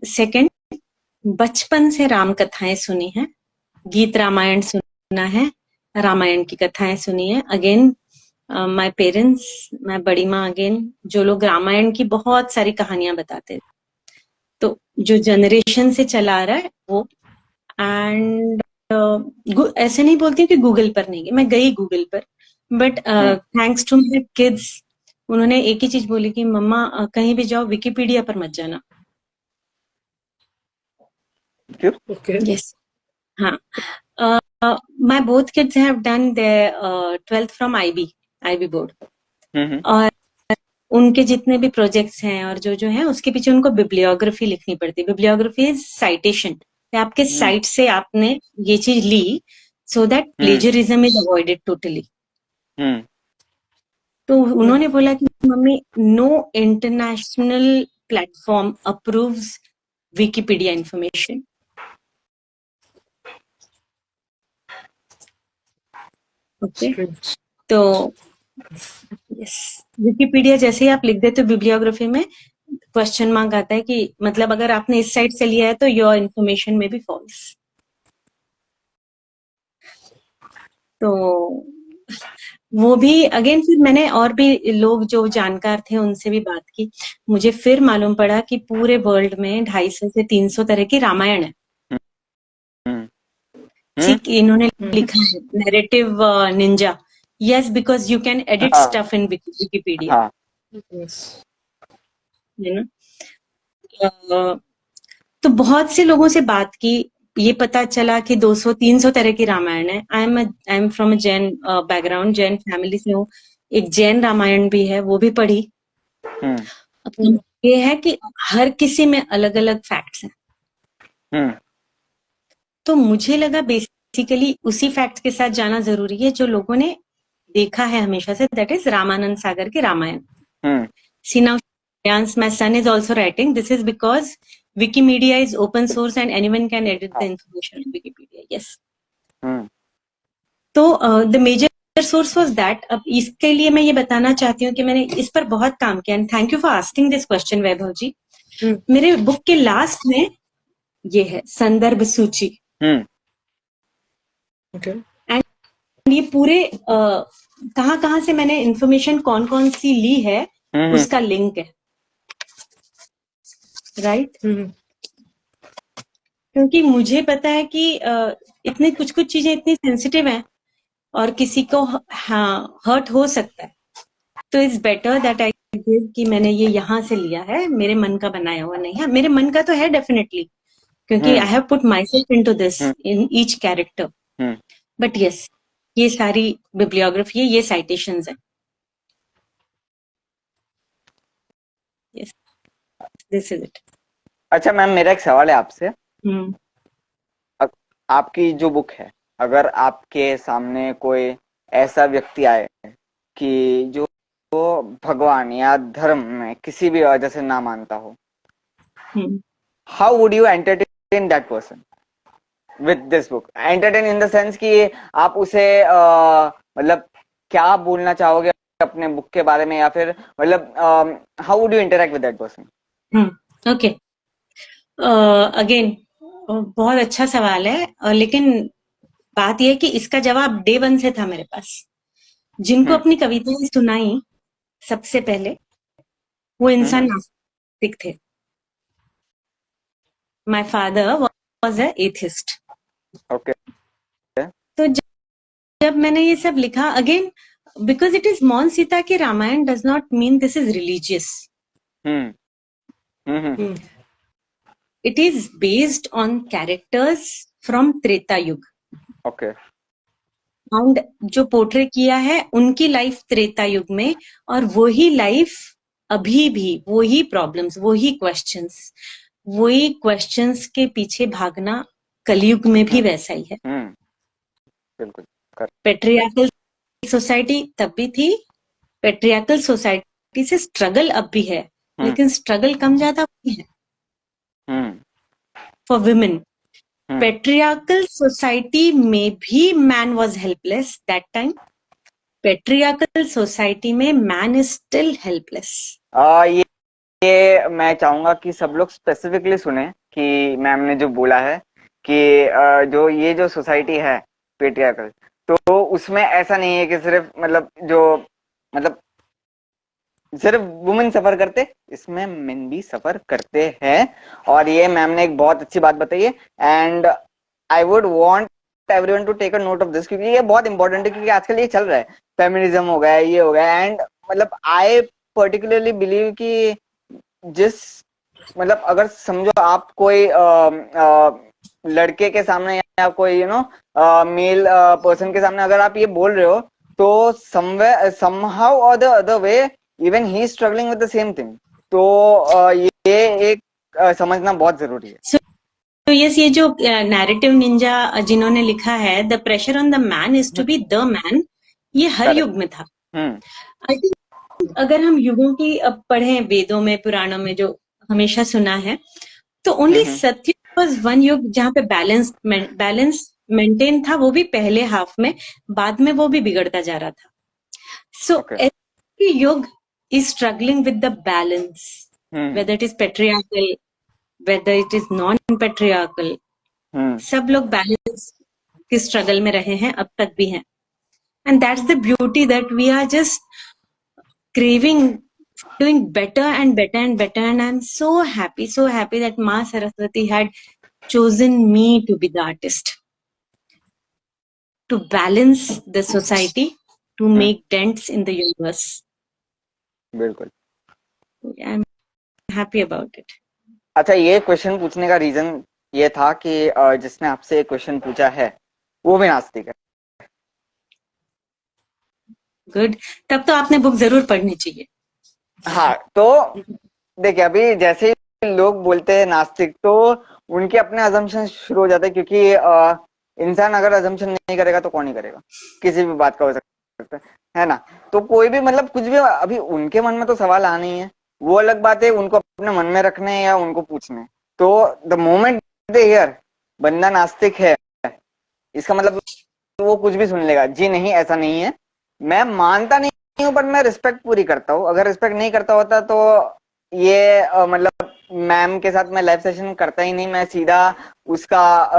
सेकंड, बचपन से राम कथाएं सुनी है, गीत रामायण सुना है, रामायण की कथाएं सुनी है. अगेन माय पेरेंट्स, माय बड़ी माँ, अगेन जो लोग रामायण की बहुत सारी कहानियां बताते हैं. तो जो जनरेशन से चला आ रहा है वो. एंड ऐसे नहीं बोलती कि गूगल पर नहीं गई, मैं गई गूगल पर, but thanks to my kids, उन्होंने एक ही चीज बोली कि मम्मा कहीं भी जाओ विकिपीडिया पर मत जाना. Yes. हाँ. My both kids have done their 12th from IB board. और उनके जितने भी प्रोजेक्ट्स हैं और जो है उसके पीछे उनको बिब्लियोग्राफी लिखनी पड़ती है. बिब्लियोग्राफी इज साइटेशन, आपके साइट से आपने ये चीज ली, so that plagiarism is avoided totally. तो उन्होंने बोला कि mummy no international platform approves Wikipedia information. Okay, तो यस, विकिपीडिया जैसे ही आप लिख देते हो बिब्लियोग्राफी में, क्वेश्चन मार्क आता है कि मतलब अगर आपने इस साइट से लिया है तो योर इंफॉर्मेशन में भी फॉल्स. तो वो भी अगेन, फिर मैंने और भी लोग जो जानकार थे उनसे भी बात की, मुझे फिर मालूम पड़ा कि पूरे वर्ल्ड में 250 से 300 तरह की रामायण है. ठीक, इन्होंने लिखा है narrative Ninja. Yes, because you can edit stuff in Wikipedia. है ना। तो बहुत से लोगों से बात की, ये पता चला कि 200-300 तरह की रामायण है। I am from a Jain background, Jain family से हूँ। एक जैन रामायण भी है, वो भी पढ़ी। अब ये है कि हर किसी में अलग अलग फैक्ट्स हैं। तो मुझे लगा बेसिकली उसी फैक्ट्स के साथ जाना जरूरी है जो लोगों ने देखा है हमेशा से, दैट इज रामानंद सागर की Ramayan. See now, Yan's my son is also writing. This is because Wikimedia is open source and anyone can edit the information in Wikipedia. Yes. तो the major source was that. अब इसके लिए मैं ये बताना चाहती हूँ कि मैंने इस पर बहुत काम किया, and thank you for asking this question Vaibhav ji. मेरे बुक के लास्ट में ये है संदर्भ सूची। Okay. एंड ये पूरे कहाँ से मैंने इंफॉर्मेशन कौन कौन सी ली है उसका लिंक है, राइट। क्योंकि मुझे पता है कि इतनी कुछ चीजें इतनी सेंसिटिव हैं और किसी को हर्ट हो सकता है, तो it's better that I give कि मैंने ये यहाँ से लिया है, मेरे मन का बनाया हुआ नहीं है। मेरे मन का तो है डेफिनेटली, क्योंकि I have put my self into this in each character, but yes, ये सारी बिब्लियोग्राफी है, ये साइटेशंस है। Yes, this is it. अच्छा मैम, मेरा एक सवाल है आपसे। आपकी जो बुक है, अगर आपके सामने कोई ऐसा व्यक्ति आए कि जो भगवान या धर्म में किसी भी वजह से ना मानता हो, how would you entertain that person with this book? Entertain in the sense कि आप उसे मतलब क्या बोलना चाहोगे अपने बुक के बारे में, या फिर मतलब how would you interact with that person? Okay, again बहुत अच्छा सवाल है, लेकिन बात यह है कि इसका जवाब डे वन से था मेरे पास। जिनको अपनी कविताएं सुनाई सबसे पहले वो इंसान नास्तिक थे। My father was a atheist. Okay. तो जब मैंने ये सब लिखा, again because it is Maun Sita की Ramayana does not mean this is religious. It is based on characters from Treta Yuga. Okay. And जो पोर्ट्रे किया है उनकी लाइफ त्रेता युग में, और वही लाइफ अभी भी, वही प्रॉब्लम्स, वही क्वेश्चंस के पीछे भागना कलयुग में भी वैसा ही है। बिल्कुल। पेट्रियार्कल सोसाइटी तब भी थी, पेट्रियार्कल सोसाइटी से स्ट्रगल अब भी है, लेकिन स्ट्रगल कम ज्यादा है फॉर विमेन। पेट्रियार्कल सोसाइटी में भी man was helpless that time. Patriarchal society में मैन इज स्टिल हेल्पलेस। ये मैं चाहूंगा कि सब लोग स्पेसिफिकली सुने कि मैम ने जो बोला है कि जो ये जो सोसाइटी है पेट्रियार्कल, तो उसमें ऐसा नहीं है कि सिर्फ मतलब सिर्फ वुमेन सफर करते, इसमें मेन भी सफर करते हैं। और ये मैम ने एक बहुत अच्छी बात बताई है, and I would want everyone to take a note of this, क्योंकि ये बहुत इंपॉर्टेंट है। क्योंकि आजकल ये चल रहा है, फेमिनिज्म हो गया, ये हो गया, एंड मतलब आई पर्टिकुलरली बिलीव कि अगर समझो आप कोई लड़के के सामने या कोई मेल पर्सन के सामने अगर आप ये बोल रहे हो, तो समहाउ और the other way even he struggling with the same thing. तो ये एक समझना बहुत जरूरी है। तो यस, ये जो नैरेटिव निंजा जिन्होंने लिखा है, the pressure on the man is to be the man, ये हर युग में था। आई थिंक अगर हम युगों की पढ़े वेदों में, पुराणों में, जो हमेशा सुना है, तो ओनली सत्य वाज वन युग जहाँ पे बैलेंस मेंटेन था, वो भी पहले हाफ में, बाद में वो भी बिगड़ता जा रहा था। सो एवरी युग is struggling with the balance, whether it is patriarchal, whether it is non-patriarchal, सब लोग बैलेंस की स्ट्रगल में रहे हैं, अब तक भी हैं। And that's the beauty, that we are just craving doing better and better and better, and I'm so happy that Ma Saraswati had chosen me to be the artist, to balance the society, to make dents in the universe. बिल्कुल। happy about it. अच्छा, ये question पूछने का reason ये था कि जिसने आपसे क्वेश्चन पूछा है वो भी नास्तिक है। गुड, तब तो आपने बुक जरूर पढ़नी चाहिए। हाँ, तो देखिए, अभी जैसे लोग बोलते हैं नास्तिक तो उनके अपने अजम्पशन शुरू हो जाते हैं, क्योंकि इंसान अगर अजम्पशन नहीं करेगा तो कौन ही करेगा, किसी भी बात का हो सकता है ना। तो कोई भी मतलब कुछ भी, अभी उनके मन में तो सवाल आने ही है, वो अलग बात है उनको अपने मन में रखने या उनको पूछने। तो द मोमेंट दे हियर बंदा नास्तिक है, इसका मतलब वो कुछ भी सुन लेगा, जी नहीं ऐसा नहीं है। मैं मानता नहीं हूँ पर मैं रिस्पेक्ट पूरी करता हूँ। अगर रिस्पेक्ट नहीं करता होता तो ये मतलब मैम के साथ मैं लाइव सेशन करता ही नहीं, मैं सीधा उसका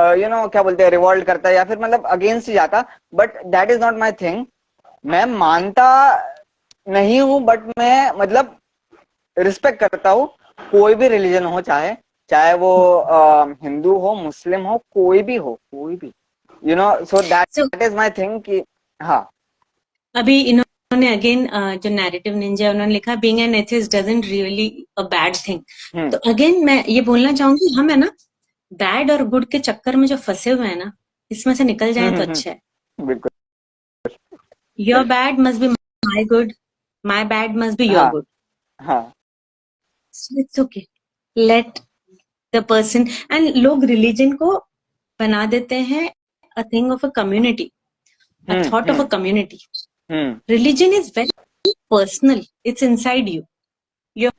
क्या बोलते हैं, रिवॉल्ट करता या फिर मतलब अगेंस्ट ही जाता। But that is not my thing. मैं मानता नहीं हूँ बट मैं मतलब रिस्पेक्ट करता हूँ, कोई भी रिलीजन हो, चाहे चाहे वो हिंदू हो, मुस्लिम हो, कोई भी हो, कोई भी, so that is my thing कि हाँ। अभी इन्होंने अगेन जो नैरेटिव निंजा उन्होंने लिखा, being an atheist doesn't really a bad thing. तो अगेन मैं ये बोलना चाहूंगी, हम है ना बैड और गुड के चक्कर में जो फंसे हुए हैं ना, इसमें से निकल जाए तो अच्छा है। बिल्कुल। Your bad must be my good, my bad must be your हाँ, गुड। हाँ, it's okay, let the person. And लोग रिलीजन को बना देते हैं a thing of a community, a thought of a community. Religion is very personal. It's inside you. Your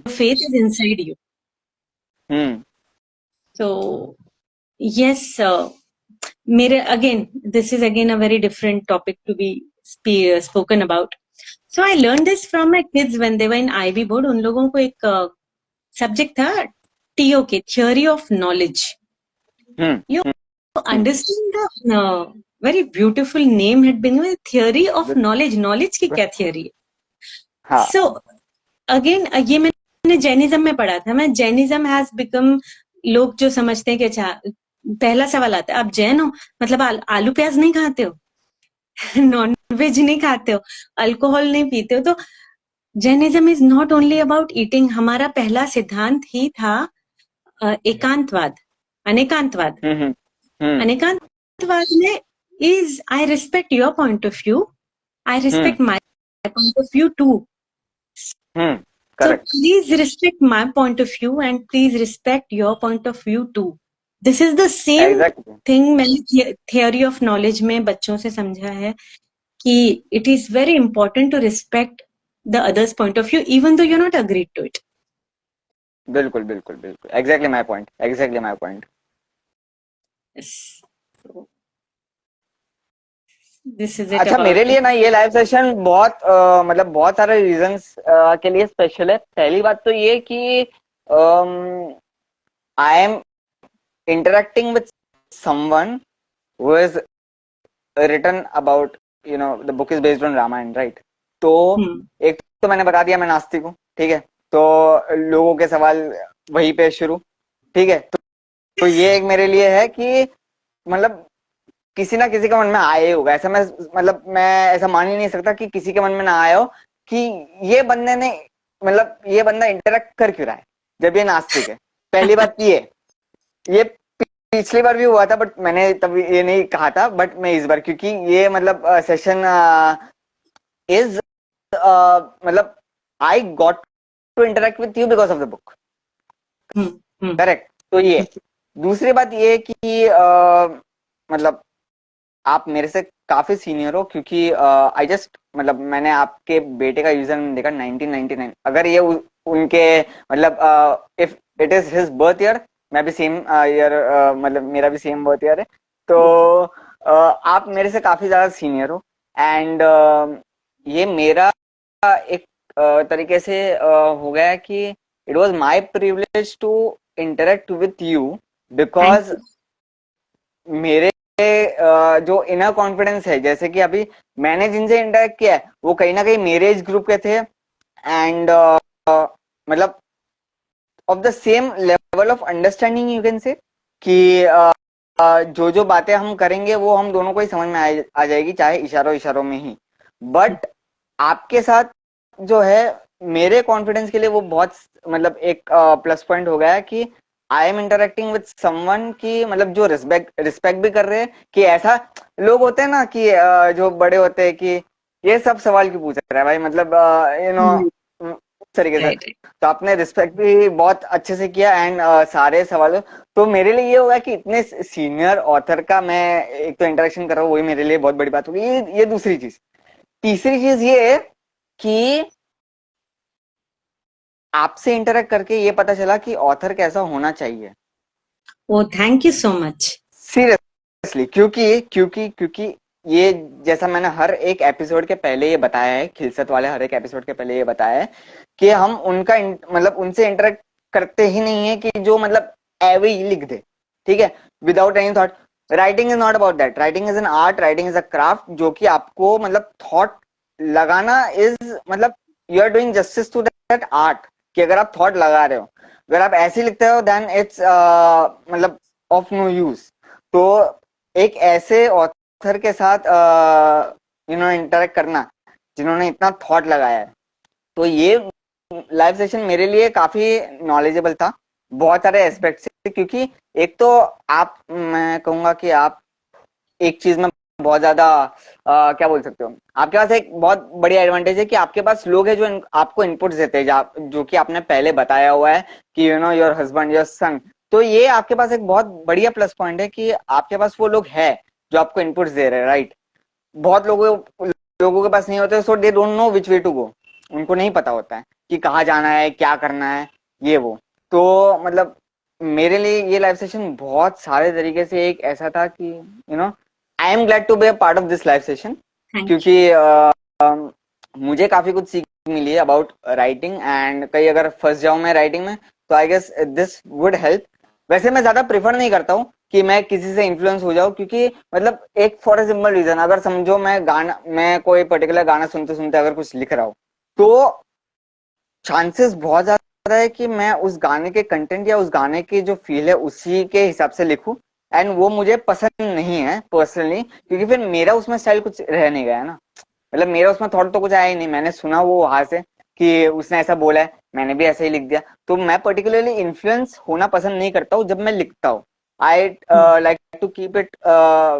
faith is inside you. So, yes, this is again a very different topic to be spoken about. So, I learned this from my kids when they were in IB board. उन लोगों को एक subject था TOK, Theory of Knowledge. You understand the very beautiful name had been with Theory of Knowledge. Knowledge की क्या theory है? So, again ये मैंने जैनिज्म में पढ़ा था। मैं जैनिज्म हैज बिकम, लोग जो समझते हैं कि अच्छा, पहला सवाल आता है आप जैन हो मतलब आलू प्याज नहीं खाते हो, नॉन वेज नहीं खाते हो, अल्कोहल नहीं पीते हो। तो Jainism is not only about eating. हमारा पहला सिद्धांत ही था एकांतवाद, अनेकांतवाद। अनेकांतवाद में is I respect your point of view, I respect my point of view too. Correct. So please respect my point of view and please respect your point of view too. This is the same thing मैंने theory of knowledge में बच्चों से समझा है कि it is very important to respect the other's point of view even though you're not agreed to it. बिल्कुल बिल्कुल बिल्कुल, exactly my point, exactly my point. Yes. So, this is it. अच्छा, मेरे लिए ना ये लाइव सेशन बहुत मतलब बहुत सारे रीजंस के लिए स्पेशल है। पहली बात तो ये कि I am interacting with someone who is written about, the book is based on Ramayana, right. तो एक तो मैंने बता दिया मैं नास्तिक हूँ, ठीक है। तो लोगों के सवाल वहीं पे शुरू, ठीक है। तो ये एक मेरे लिए है कि मतलब किसी ना किसी के मन में आया ही होगा। ऐसा मैं ऐसा मान ही नहीं सकता कि किसी के मन में ना आया हो कि ये बंदे ने मतलब ये बंदा इंटरेक्ट कर क्यों रहा है जब ये नास्तिक है। पहली बात ये पिछली बार भी हुआ था बट मैंने तब ये नहीं कहा था, बट मैं इस बार, क्योंकि ये मतलब सेशन इज मतलब I got to interact with you because of the book, correct. तो ये दूसरी बात ये कि मतलब आप मेरे से काफी सीनियर हो, क्योंकि आई जस्ट मतलब मैंने आपके बेटे का यूजर नेम देखा 1999। अगर ये उनके मतलब if it is his birth year, मैं भी सेम ईयर मतलब मेरा भी सेम बर्थ ईयर है, तो आप मेरे से काफी ज्यादा सीनियर हो। एंड ये मेरा एक तरीके से हो गया कि it was my privilege to interact with you because मेरे जो इनर कॉन्फिडेंस है, जैसे कि अभी मैंने जिनसे इंटरेक्ट किया है वो कहीं ना कहीं मेरे एज ग्रुप के थे एंड मतलब of the same level of understanding you can say कि जो बातें हम करेंगे वो हम दोनों को ही समझ में आ जाएगी, चाहे इशारों इशारों में ही। बट आपके साथ जो है मेरे कॉन्फिडेंस के लिए वो बहुत मतलब एक प्लस पॉइंट हो गया है कि I am interacting with someone की मतलब जो रिस्पेक्ट भी कर रहे हैं, कि ऐसा लोग होते हैं ना कि जो बड़े होते हैं कि ये सब सवाल क्यों पूछ रहा है भाई, मतलब यू नो उस तरीके से। राइट। तो आपने रिस्पेक्ट भी बहुत अच्छे से किया एंड सारे सवालों, तो मेरे लिए ये होगा कि इतने सीनियर ऑथर का मैं एक तो इंटरेक्शन कर रहा हूँ, वही मेरे लिए बहुत बड़ी बात होगी। ये दूसरी चीज। तीसरी चीज ये है कि आपसे इंटरेक्ट करके ये पता चला कि ऑथर कैसा होना चाहिए। Oh thank you so much. Seriously, क्योंकि क्योंकि क्योंकि ये जैसा मैंने हर एक एपिसोड के पहले ये बताया है, खिलसत वाले हर एक एपिसोड के पहले ये बताया है कि हम उनका मतलब उनसे इंटरेक्ट करते ही नहीं है कि जो मतलब एवे ही लिख दे, ठीक है, without any thought. Writing is not about that, writing is an art, writing is a craft, जो कि आपको मतलब थॉट लगाना इज मतलब you are doing justice to that art, कि अगर आप थॉट लगा रहे हो, अगर आप ऐसे ही लिखते हो देन इट्स मतलब ऑफ नो यूज। तो एक ऐसे ऑथर के साथ इंटरेक्ट करना जिन्होंने इतना थॉट लगाया है, तो ये लाइव सेशन मेरे लिए काफी नॉलेजेबल था बहुत सारे एस्पेक्ट से। क्योंकि एक तो आप, मैं कहूंगा कि आप एक चीज में बहुत ज्यादा क्या बोल सकते हो, आपके पास एक बहुत बड़ी एडवांटेज है कि आपके पास लोग हैं जो आपको इनपुट्स देते हैं, जो कि आपने पहले बताया हुआ है कि योर हस्बैंड, योर सन। तो ये आपके पास एक बहुत बढ़िया प्लस पॉइंट है कि आपके पास वो लोग हैं जो आपको इनपुट्स दे रहे हैं, राइट। बहुत लोगों के पास नहीं होते, so they don't know which way to go. उनको नहीं पता होता है कि कहाँ जाना है, क्या करना है, ये वो। तो मतलब मेरे लिए ये लाइव सेशन बहुत सारे तरीके से एक ऐसा था कि I am glad to be a part of this live session, thank क्योंकि मुझे काफी कुछ सीख मिली है अबाउट राइटिंग। एंड कहीं अगर फंस जाऊं मैं राइटिंग में, तो I guess this would help. वैसे मैं ज्यादा प्रेफर नहीं करता हूँ कि मैं किसी से इन्फ्लुएंस हो जाऊं, क्योंकि मतलब एक फॉर ए सिंपल रीजन, अगर समझो मैं कोई पर्टिकुलर गाना सुनते सुनते अगर कुछ लिख रहा हूँ, तो चांसेस बहुत ज्यादा है कि मैं उस गाने के कंटेंट या उस गाने की जो फील है उसी के हिसाब से लिखूं, एंड वो मुझे पसंद नहीं है पर्सनली, क्योंकि फिर मेरा उसमें स्टाइल कुछ रह नहीं गया ना। मतलब मेरा उसमें थॉट तो कुछ आया ही नहीं, मैंने सुना वो वहां से कि उसने ऐसा बोला है, मैंने भी ऐसे ही लिख दिया। तो मैं पर्टिकुलरली इन्फ्लुएंस होना पसंद नहीं करता हूँ जब मैं लिखता हूँ। I like to keep it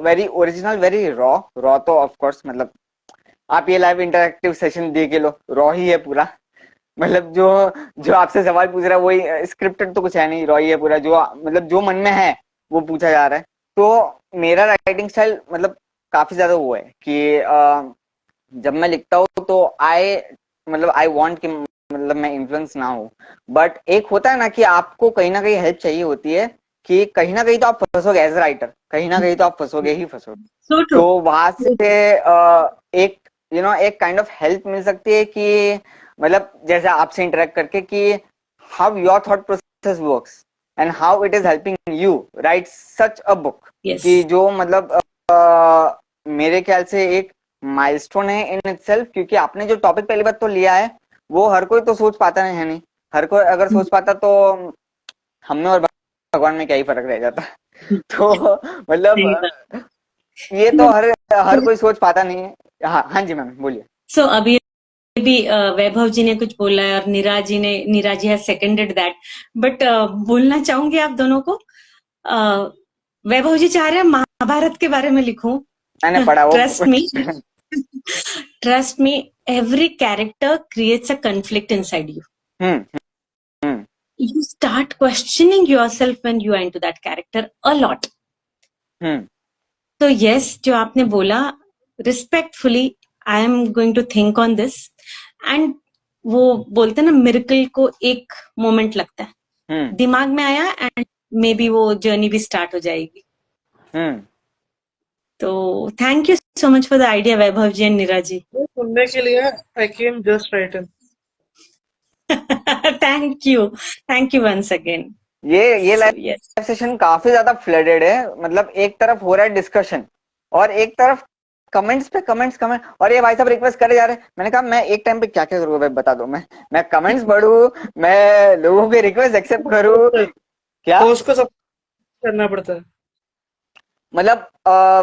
very original, very raw. Raw तो ऑफ कोर्स मतलब आप ये लाइव इंटरेक्टिव सेशन देख के लो, रॉ ही है पूरा। मतलब जो जो आपसे सवाल पूछ रहा है वही, स्क्रिप्टेड तो कुछ है नहीं, रॉ ही है पूरा, जो मतलब जो मन में है वो पूछा जा रहा है। तो मेरा राइटिंग स्टाइल मतलब काफी ज्यादा वो है कि जब मैं लिखता हूँ तो आई वांट कि मतलब मैं इन्फ्लुएंस ना हो। बट एक होता है ना कि आपको कहीं ना कहीं हेल्प चाहिए होती है, कि कहीं ना कहीं तो आप फंसोगे एज राइटर, कहीं ना कहीं तो आप फंसोगे ही फंसोगे। So true. तो वहां से एक एक काइंड ऑफ हेल्प मिल सकती है कि मतलब जैसे आपसे इंटरेक्ट करके कि how your thought process works and how it is helping you right such a book. Yes. कि जो मतलब मेरे ख्याल से एक माइलस्टोन है इन इटसेल्फ, क्योंकि आपने जो टॉपिक पहली बात तो लिया है वो हर कोई तो सोच पाता नहीं है, नहीं हर कोई अगर सोच पाता तो हम में और भगवान में क्या ही फर्क रह जाता। तो मतलब सही बात। ये तो हर हर कोई सोच पाता नहीं है। हाँ हाँ जी मैम बोलिए। सो अभी भी वैभव जी ने कुछ बोला है और नीरा जी हैज सेकेंडेड दैट। बट बोलना चाहूंगी आप दोनों को, वैभव जी चाह रहे हैं महाभारत के बारे में लिखूं। मैंने पढ़ा वो। Trust me, trust me, every character creates a conflict inside you. Hmm You start questioning yourself when you are into that character a lot. हम्म तो yes, जो आपने बोला, respectfully I am going to think on this. And वो बोलते हैं ना, miracle को एक मोमेंट लगता है, दिमाग में आया एंड मे बी वो जर्नी भी स्टार्ट हो जाएगी. तो thank you so much for the idea Vaibhav ji and Neera ji. सुनने के लिए I came just right in. Thank you once again. ये So, लाइव yes. सेशन काफी ज्यादा फ्लडेड है, मतलब एक तरफ हो रहा है डिस्कशन और एक तरफ कमेंट्स पे कमेंट्स कमेंट, और ये भाई साहब रिक्वेस्ट करे जा रहे हैं। मैंने कहा मैं एक टाइम पे क्या क्या करूँ भाई बता दो, मैं कमेंट्स पढूं, मैं लोगों के रिक्वेस्ट एक्सेप्ट करूँ क्या? होस्ट को सब करना पड़ता है. मतलब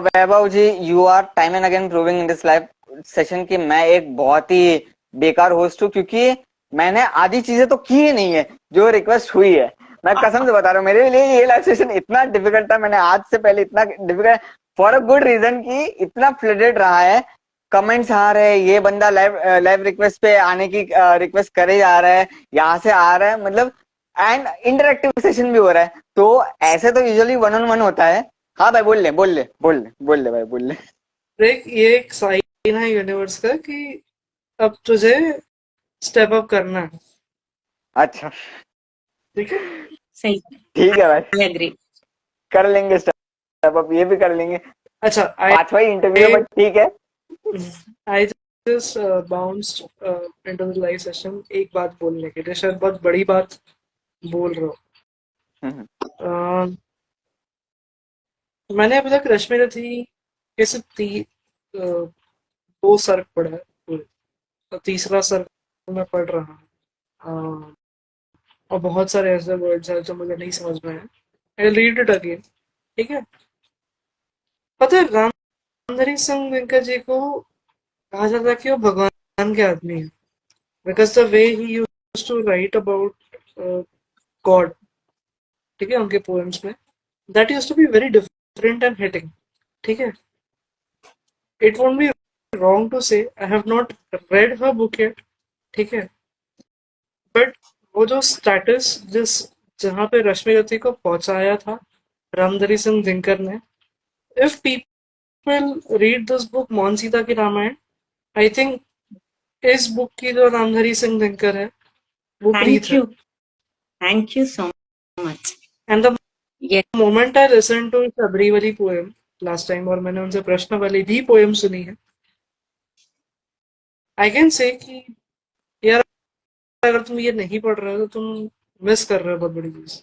Vaibhav ji you are time and again proving in this live session कि मैं एक बहुत ही बेकार होस्ट हूँ, क्योंकि मैंने आधी चीजें तो की ही नहीं है जो रिक्वेस्ट हुई है। मैं कसम से बता रहा हूँ, मेरे लिए ये लाइव सेशन इतना डिफिकल्ट था, मैंने आज से पहले इतना difficult for a good reason की इतना फ्लडेड रहा है। कमेंट्स आ रहे हैं, ये बंदा लाइव लाइव रिक्वेस्ट पे आने की रिक्वेस्ट करे जा रहा है, यहाँ से आ रहा है, मतलब एंड इंटरेक्टिव सेशन भी हो रहा है। तो ऐसे तो यूजुअली वन ऑन वन होता है। हाँ भाई, बोल ले भाई, बोल ले। देख, ये एक साइन है यूनिवर्स का कि अब तुझे स्टेप अप करना है। अच्छा, ठीक है, सही, ठीक है भाई, आई एग्री। कर लेंगे स्टेप अप, ये भी कर लेंगे। अच्छा। पांचवा ही इंटरव्यू है, बट ठीक है। I just bounced into the live session एक बात बोलने के लिए, शायद बहुत बड़ी बात बोल रहा हूँ। हम्म, मैंने अभी तक रश्मि रथी के सिर्फ दो सर्क पढ़ा है पूरे, और तीसरा सर्क मैं पढ़ रहा हूँ। और बहुत सारे ऐसे वर्ड्स हैं जो मुझे नहीं समझ में आए। I read it again. ठीक है, पता है रामधरी सिंह दिनकर जी को कहा जाता है कि वो भगवान के आदमी है, because the way he used to write about God, ठीक है, उनके पोएम्स में, that used to be very different and hitting. ठीक है, it won't be wrong to say I have not read her book yet, ठीक है, but वो जो स्टेटस जिस जहाँ पे रश्मि रथी को पहुंचाया था रामधरी सिंह दिनकर ने, if people read this book Maun Sita की रामायण, आई थिंक इस बुक की जो रामधरी सिंह दिनकर है वो प्रीत है। Thank you so much. And the moment I listen to Shabari वाली पोएम लास्ट टाइम, और मैंने उनसे प्रश्न वाली भी पोएम सुनी है, आई कैन से कि यार अगर तुम ये नहीं पढ़ रहे हो तो तुम मिस कर रहे हो बहुत बड़ी चीज।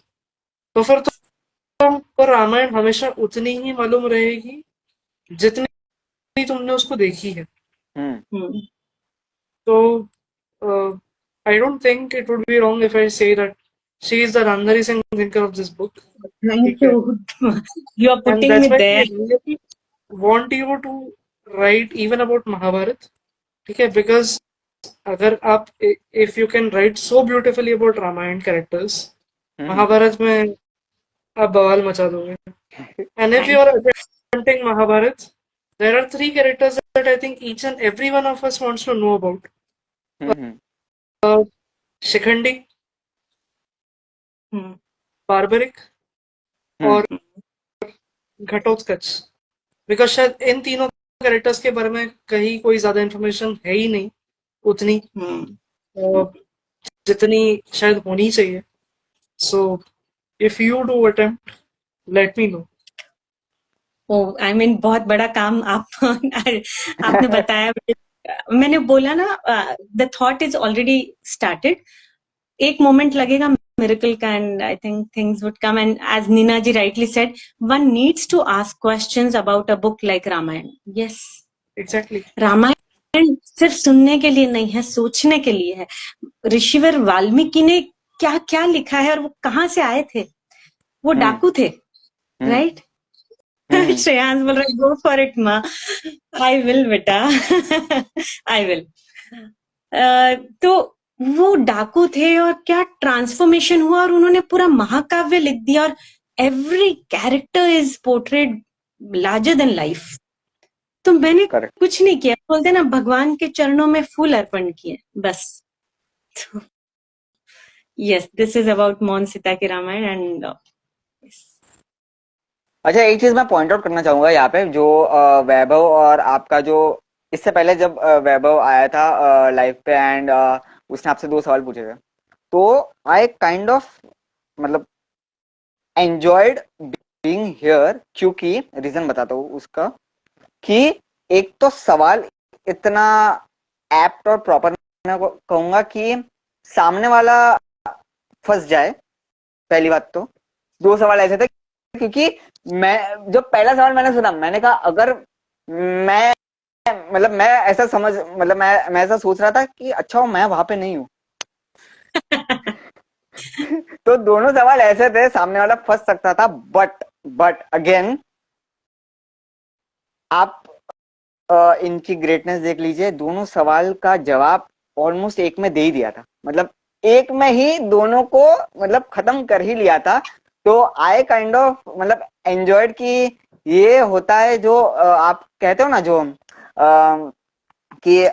तो फिर तुमको रामायण हमेशा उतनी ही मालूम रहेगी जितनी तुमने उसको देखी है। तो I don't think it would be wrong if I say that she is the Randhari Singh Dinkar of this book. Thank you. You are And putting that's me why there. I really want you to write even about Mahabharat. ठीक है, because अगर आप if you can write so beautifully about Ramayan characters, Mahabharat में आप बवाल मचा दोगे. And if you are attempting Mahabharat, there are three characters that I think each and every one of us wants to know about. Shikhandi, barbaric और Ghatotkacha, because शायद इन तीनों characters के बारे में कहीं कोई ज्यादा इंफॉर्मेशन है ही नहीं उतनी जितनी शायद होनी चाहिए. So if you do attempt let me know. I mean बहुत बड़ा काम आप आपने बताया. मैंने बोला ना, the thought is already started. एक मोमेंट लगेगा miracle का, and I think things would come. And as Nina ji rightly said, one needs to ask questions about a book like Ramayana. Yes, exactly. Ramayana सिर्फ सुनने के लिए नहीं है, सोचने के लिए है. ऋषिवर वाल्मीकि ने क्या क्या लिखा है और वो कहाँ से आए थे. वो डाकू थे, राइट? श्रेयांश बोल रहा है गो फॉर इट माँ. आई विल बेटा, आई विल. तो वो डाकू थे और क्या ट्रांसफॉर्मेशन हुआ, और उन्होंने पूरा महाकाव्य लिख दिया, और every character is portrayed larger than life. तो मैंने कुछ नहीं किया, बोलते ना भगवान के चरणों में फूल अर्पण किए बस. यस, दिस इज अबाउट मौन सीता की रामायण. एंड अच्छा, एक चीज मैं पॉइंट आउट करना चाहूंगा यहाँ पे, जो वैभव और आपका जो इससे पहले जब वैभव आया था लाइव पे, एंड उसने आपसे 2 सवाल पूछे थे, तो आई काइंड ऑफ मतलब एंजॉयड बीइंग हियर, क्योंकि रीजन बताता हूँ उसका, कि एक तो सवाल इतना एप्ट और प्रॉपर मैं कहूंगा कि सामने वाला फंस जाए. पहली बात तो 2 सवाल ऐसे थे, क्योंकि मैं जब पहला सवाल मैंने सुना, मैंने कहा अगर मैं मतलब मैं ऐसा समझ मतलब मैं ऐसा सोच रहा था कि अच्छा मैं वहां पे नहीं हूँ. तो दोनों सवाल ऐसे थे, सामने वाला फंस सकता था. बट अगेन आप इनकी ग्रेटनेस देख लीजिए. दोनों सवाल का जवाब ऑलमोस्ट एक में दे ही दिया था, मतलब एक में ही दोनों को मतलब खत्म कर ही लिया था। तो आई काइंड ऑफ मतलब एंजॉयड कि ये होता है जो आप कहते हो ना, जो कि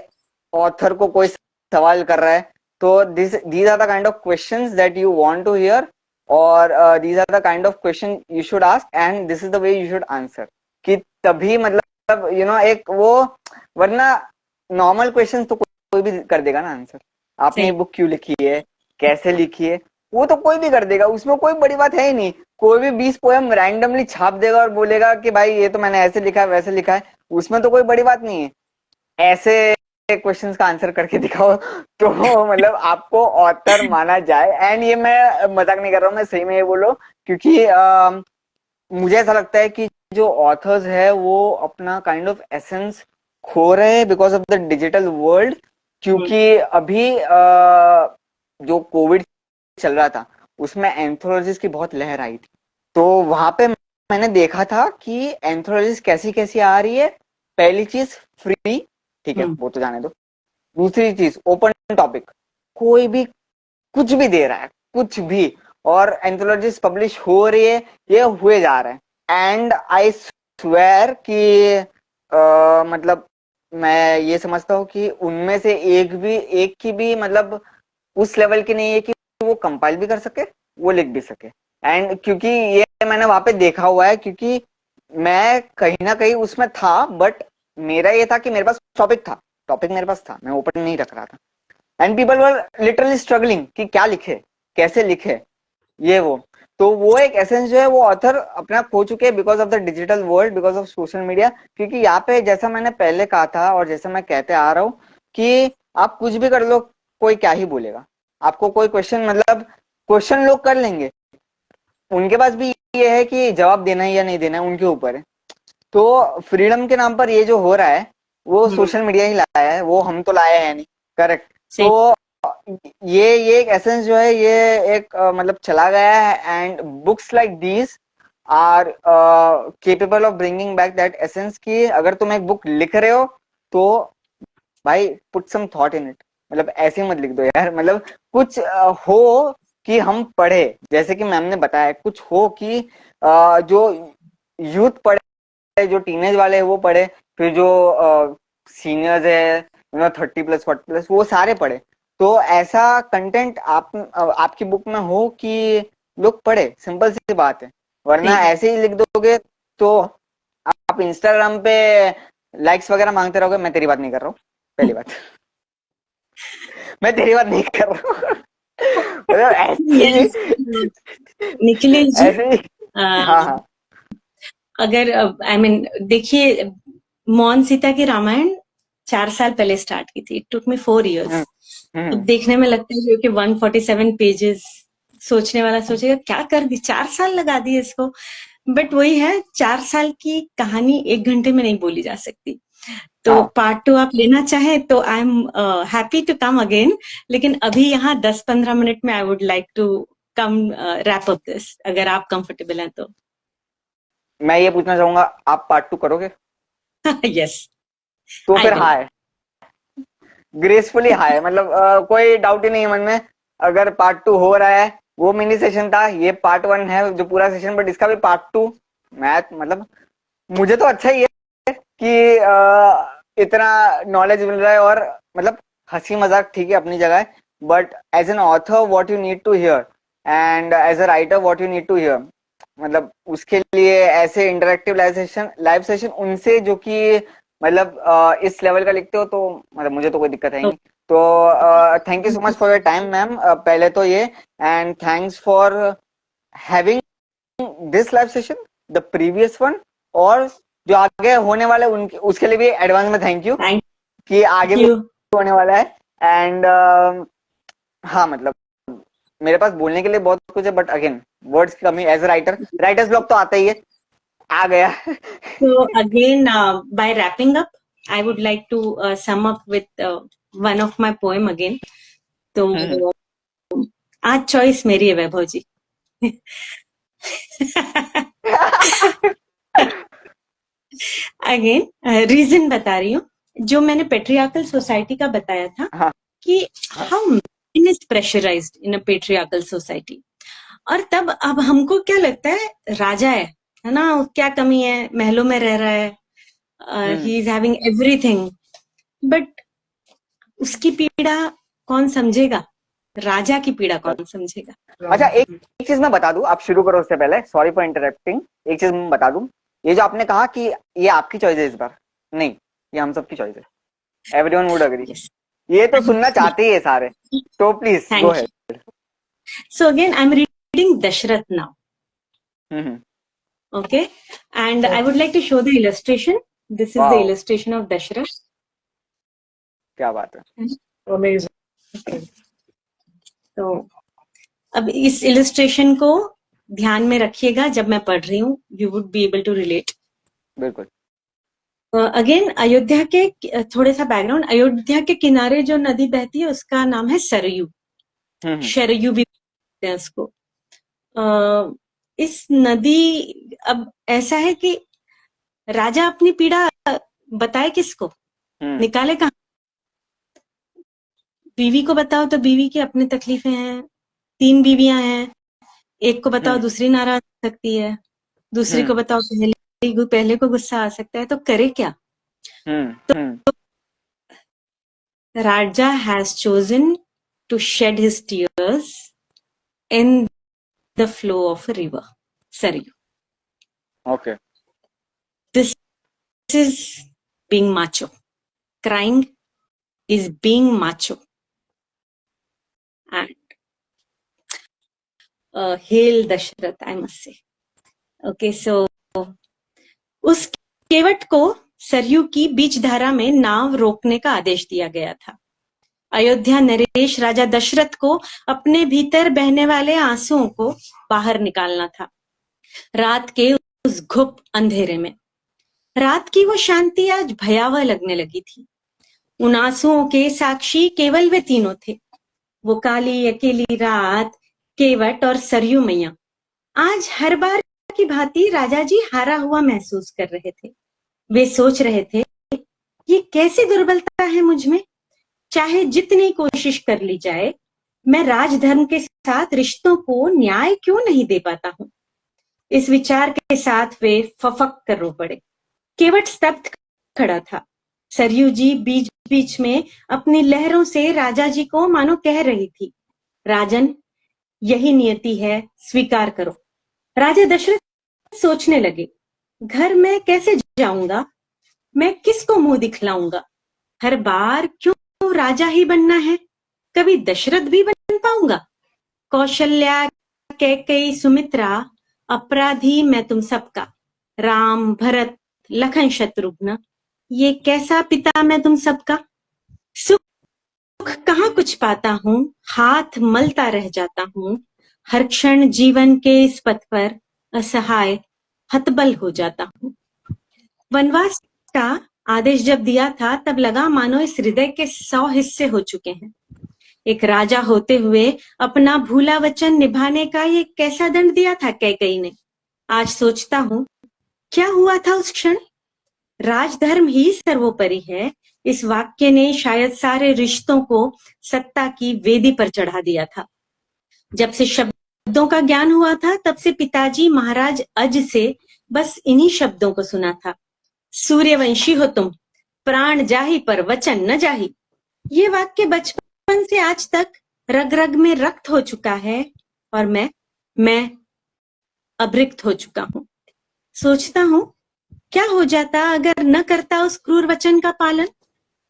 ऑथर को कोई सवाल कर रहा है, तो these are the kind of questions that you want to hear, और these are the kind of question you should ask and this is the way you should answer, कि तभी मतलब एक वो, वरना नॉर्मल क्वेश्चन तो कोई भी कर देगा ना आंसर। आपने ये बुक क्यों लिखी है, कैसे लिखी है, वो तो कोई भी कर देगा, उसमें कोई बड़ी बात है ही नहीं। कोई भी 20 पोएम रैंडमली छाप देगा और बोलेगा कि भाई ये तो मैंने ऐसे लिखा है वैसे लिखा है, उसमें तो कोई बड़ी बात नहीं है। ऐसे क्वेश्चंस का आंसर करके दिखाओ तो मतलब आपको ऑथर माना जाए। एंड ये मैं मजाक नहीं कर रहा हूँ, मैं सही में ये बोलो, क्योंकि मुझे ऐसा लगता है कि जो ऑथर्स है वो अपना काइंड ऑफ एसेंस खो रहे हैं because of the digital world. क्योंकि अभी जो कोविड चल रहा था उसमें एंथोलॉजीज की बहुत लहर आई थी, तो वहां पे मैंने देखा था कि एंथोलॉजीज कैसी कैसी आ रही है। पहली चीज फ्री, ठीक है वो तो जाने दो। दूसरी चीज ओपन टॉपिक, कोई भी कुछ भी दे रहा है, कुछ भी, और एंथोलॉजीज पब्लिश हो रही है, ये हुए जा रहे हैं। एंड आई स्वेयर कि मतलब मैं ये समझता हूँ कि उनमें से एक की भी मतलब उस लेवल की नहीं है कि वो कंपाइल भी कर सके, वो लिख भी सके। एंड क्योंकि ये मैंने वहां पे देखा हुआ है, क्योंकि मैं कहीं ना कहीं उसमें था, बट मेरा ये था कि मेरे पास टॉपिक मेरे पास था, मैं ओपन नहीं रख रहा था। And people were literally struggling कि क्या लिखे, कैसे लिखे, ये वो। तो वो एक एसेंस जो है वो ऑथर अपना खो चुके हैं because of the digital world, because of social media. क्योंकि यहाँ पे जैसा मैंने पहले कहा था और जैसा मैं कहते आ रहा हूँ कि आप कुछ भी कर लो, कोई क्या ही बोलेगा आपको। कोई क्वेश्चन मतलब क्वेश्चन लोग कर लेंगे, उनके पास भी ये है कि जवाब देना है या नहीं देना है, उनके ऊपर है। तो फ्रीडम के नाम पर ये जो हो रहा है वो सोशल मीडिया ही लाया है, वो हम तो लाए हैं नहीं। करेक्ट। तो ये एक एसेंस जो है ये एक मतलब चला गया है। And books like these are capable of bringing back that essence, कि अगर तुम एक बुक लिख रहे हो तो भाई put some thought in it, मतलब ऐसे मत लिख दो यार। मतलब कुछ हो कि हम पढ़े, जैसे कि मैम ने बताया, कुछ हो कि जो यूथ पढ़े, जो टीनेज वाले हैं वो पढ़े, फिर जो सीनियर्स है 30+, 40+, वो सारे पढ़े। तो ऐसा कंटेंट आपकी बुक में हो कि लोग पढ़े, सिंपल सी बात है। वरना ऐसे ही लिख दोगे तो आप इंस्टाग्राम पे लाइक्स वगैरह मांगते रहोगे। मैं तेरी बात नहीं कर रहा हूँ, पहली बात मैं तेरी बात नहीं कर रहा हूँ मतलब ऐसे निखिलेश जी, ऐसे ही। हाँ हाँ। अगर आई मीन देखिए, मौन सीता की रामायण 4 साल पहले स्टार्ट की थी, इट टुक मी 4 years। अब देखने में लगता है कि 147 पेजेस, सोचने वाला सोचेगा क्या कर दी, 4 साल लगा दिए इसको। बट वही है, 4 साल की कहानी 1 घंटे में नहीं बोली जा सकती। तो पार्ट 2 आप लेना चाहें तो I am happy to come again, लेकिन अभी यहाँ 10-15 मिनट में I would like to come wrap up this, अगर आप कंफर्टेबल हैं तो। मैं ये पूछना चाहूंगा, आप पार्ट 2 करोगे? यस, तो फिर हाय, ग्रेसफुली हाय, मतलब कोई डाउट ही नहीं है मन में। अगर पार्ट 2 हो रहा है, वो मिनी सेशन था, ये पार्ट 1 है जो पूरा सेशन, बट इसका भी पार्ट 2। मैथ मतलब मुझे तो अच्छा ही है कि इतना नॉलेज मिल रहा है। और मतलब हंसी मजाक ठीक है अपनी जगह है, but as an author what you need to hear, and as a writer what you need to hear, मतलब उसके लिए ऐसे इंटरेक्टिव लाइव सेशन उनसे जो कि मतलब इस लेवल का लिखते हो, तो मतलब मुझे तो कोई दिक्कत है ही नहीं। तो thank you so much for your time ma'am, पहले तो ये, and thanks for having this live session, the previous one, और जो आगे होने वाले उनके उसके लिए भी एडवांस में थैंक यू कि आगे भी होने वाला है। एंड हाँ मतलब मेरे पास बोलने के लिए बहुत कुछ है, बट अगेन वर्ड्स की कमी, एज ए राइटर्स ब्लॉक तो आता ही है, आ गया So again, by wrapping up, I would like to sum up with one of my poem again. तो आज चॉइस मेरी है वैभव जी अगेन रीजन बता रही हूँ, जो मैंने पेट्रियार्कल सोसाइटी का बताया था, कि how man is pressurised in a patriarchal society. और तब अब हमको क्या लगता है, राजा है ना, क्या कमी है, महलों में रह रहा है, he is having everything, but उसकी पीड़ा कौन समझेगा, राजा की पीड़ा कौन समझेगा। अच्छा, एक चीज मैं बता दूं, आप शुरू करो उससे पहले, सॉरी फॉर इंटरप्टिंग, एक चीज मैं बता दूं, ये जो आपने कहा कि ये आपकी चॉइस है, इस बार नहीं, ये हम सबकी चॉइस है, एवरीवन वुड अग्री, ये तो सुनना चाहते ही है सारे, तो please go ahead. So again I am reading Dasharath now, okay, and I would like to show the illustration. This is the illustration of Dashrath. क्या बात है, Amazing. तो अब इस इलस्ट्रेशन को ध्यान में रखिएगा जब मैं पढ़ रही हूँ, you would be able to relate. बिल्कुल। अगेन अयोध्या के, थोड़े सा बैकग्राउंड, अयोध्या के किनारे जो नदी बहती है उसका नाम है सरयू, शरयू भी कहते हैं उसको। इस नदी, अब ऐसा है कि राजा अपनी पीड़ा बताए किसको, निकाले कहाँ, बीवी को बताओ तो बीवी की अपनी तकलीफें हैं, 3 बीवियां हैं, एक को बताओ दूसरी नाराज हो सकती है, दूसरी को बताओ पहले को गुस्सा आ सकता है, तो करे क्या। तो raja has chosen to shed his tears in the flow of a river Saryu. Okay, this is being macho, crying is being macho, and hail Dashrath, I must say. Okay, so उस केवट को सरयू की बीच धारा में नाव रोकने का आदेश दिया गया था। अयोध्या नरेश राजा दशरथ को अपने भीतर बहने वाले आंसुओं को बाहर निकालना था। रात के उस घुप अंधेरे में रात की वो शांति आज भयावह लगने लगी थी। उन आंसुओं के साक्षी केवल वे तीनों थे, वो काली अकेली रात, केवट और सरयू मैया। आज हर बार की भांति राजा जी हारा हुआ महसूस कर रहे थे। वे सोच रहे थे, ये कैसी दुर्बलता है मुझ में, चाहे जितनी कोशिश कर ली जाए, मैं राजधर्म के साथ रिश्तों को न्याय क्यों नहीं दे पाता हूं। इस विचार के साथ वे फफक कर रो पड़े। केवट स्तब्ध खड़ा था। सरयू जी बीच बीच में अपनी लहरों से राजा जी को मानो कह रही थी, राजन, यही नियति है, स्वीकार करो। राजा दशरथ सोचने लगे, घर में कैसे जाऊंगा, मैं किसको मुंह दिखलाऊंगा, हर बार क्यों राजा ही बनना है, कभी दशरथ भी बन पाऊंगा। कौशल्या, कैकेयी, सुमित्रा, अपराधी मैं तुम सबका, राम, भरत, लखन, शत्रुघ्न, ये कैसा पिता मैं तुम सबका। सुख कहाँ कुछ पाता हूं, हाथ मलता रह जाता हूं, हर क्षण जीवन के इस पथ पर असहाय हतबल हो जाता हूं। वनवास का आदेश जब दिया था तब लगा मानो इस हृदय के 100 हिस्से हो चुके हैं। एक राजा होते हुए अपना भूला वचन निभाने का ये कैसा दंड दिया था कैकेयी ने। आज सोचता हूं, क्या हुआ था उस क्षण। राजधर्म ही सर्वोपरि है, इस वाक्य ने शायद सारे रिश्तों को सत्ता की वेदी पर चढ़ा दिया था। जब से शब्दों का ज्ञान हुआ था तब से पिताजी महाराज अज से बस इन्हीं शब्दों को सुना था, सूर्यवंशी हो तुम, प्राण जाही पर वचन न जाही। ये वाक्य बचपन से आज तक रग रग में रक्त हो चुका है और मैं अभृक्त हो चुका हूं। सोचता हूं, क्या हो जाता अगर न करता उस क्रूर वचन का पालन,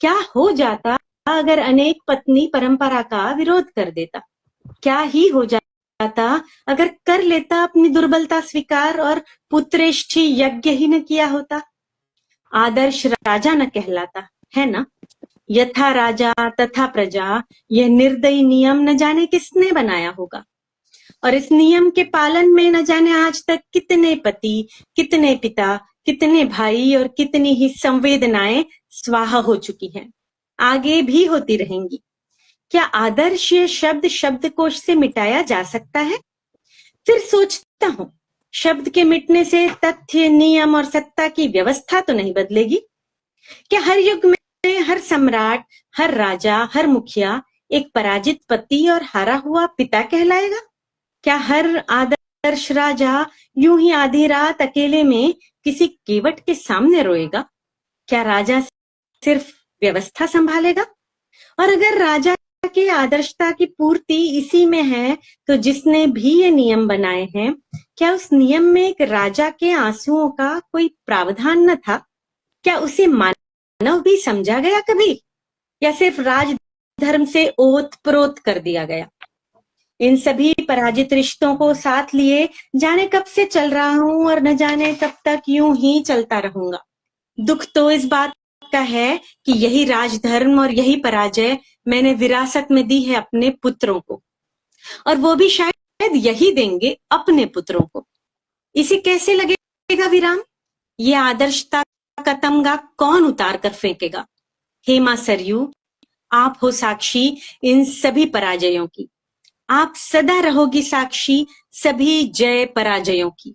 क्या हो जाता अगर अनेक पत्नी परंपरा का विरोध कर देता, क्या ही हो जाता अगर कर लेता अपनी दुर्बलता स्वीकार और पुत्रेष्ठी यज्ञ ही न किया होता। आदर्श राजा न कहलाता, है ना। यथा राजा तथा प्रजा, यह निर्दयी नियम न जाने किसने बनाया होगा, और इस नियम के पालन में न जाने आज तक कितने पति, कितने पिता, कितने भाई और कितनी ही संवेदनाएं स्वाहा हो चुकी हैं, आगे भी होती रहेंगी। क्या आदर्श ये शब्द शब्दकोश से मिटाया जा सकता है। फिर सोचता हूं, शब्द के मिटने से तथ्य, नियम और सत्ता की व्यवस्था तो नहीं बदलेगी। क्या हर युग में हर सम्राट, हर राजा, हर मुखिया एक पराजित पति और हारा हुआ पिता कहलाएगा? क्या हर आदर्श राजा यूं ही आधी रात अकेले में किसी केवट के सामने रोएगा? क्या राजा सिर्फ व्यवस्था संभालेगा? और अगर राजा की आदर्शता की पूर्ति इसी में है, तो जिसने भी ये नियम बनाए हैं, क्या उस नियम में एक राजा के आंसुओं का कोई प्रावधान न था? क्या उसे मानव भी समझा गया कभी, या सिर्फ राजधर्म से ओत प्रोत कर दिया गया? इन सभी पराजित रिश्तों को साथ लिए जाने कब से चल रहा हूं और न जाने कब तक यूं ही चलता रहूंगा। दुख तो इस बात का है कि यही राजधर्म और यही पराजय मैंने विरासत में दी है अपने पुत्रों को, और वो भी शायद यही देंगे अपने पुत्रों को। इसे कैसे लगेगा विराम? ये आदर्शता का तमगा कौन उतार कर फेंकेगा? हे मां सरयू, आप हो साक्षी इन सभी पराजयों की। आप सदा रहोगी साक्षी सभी जय पराजयों की।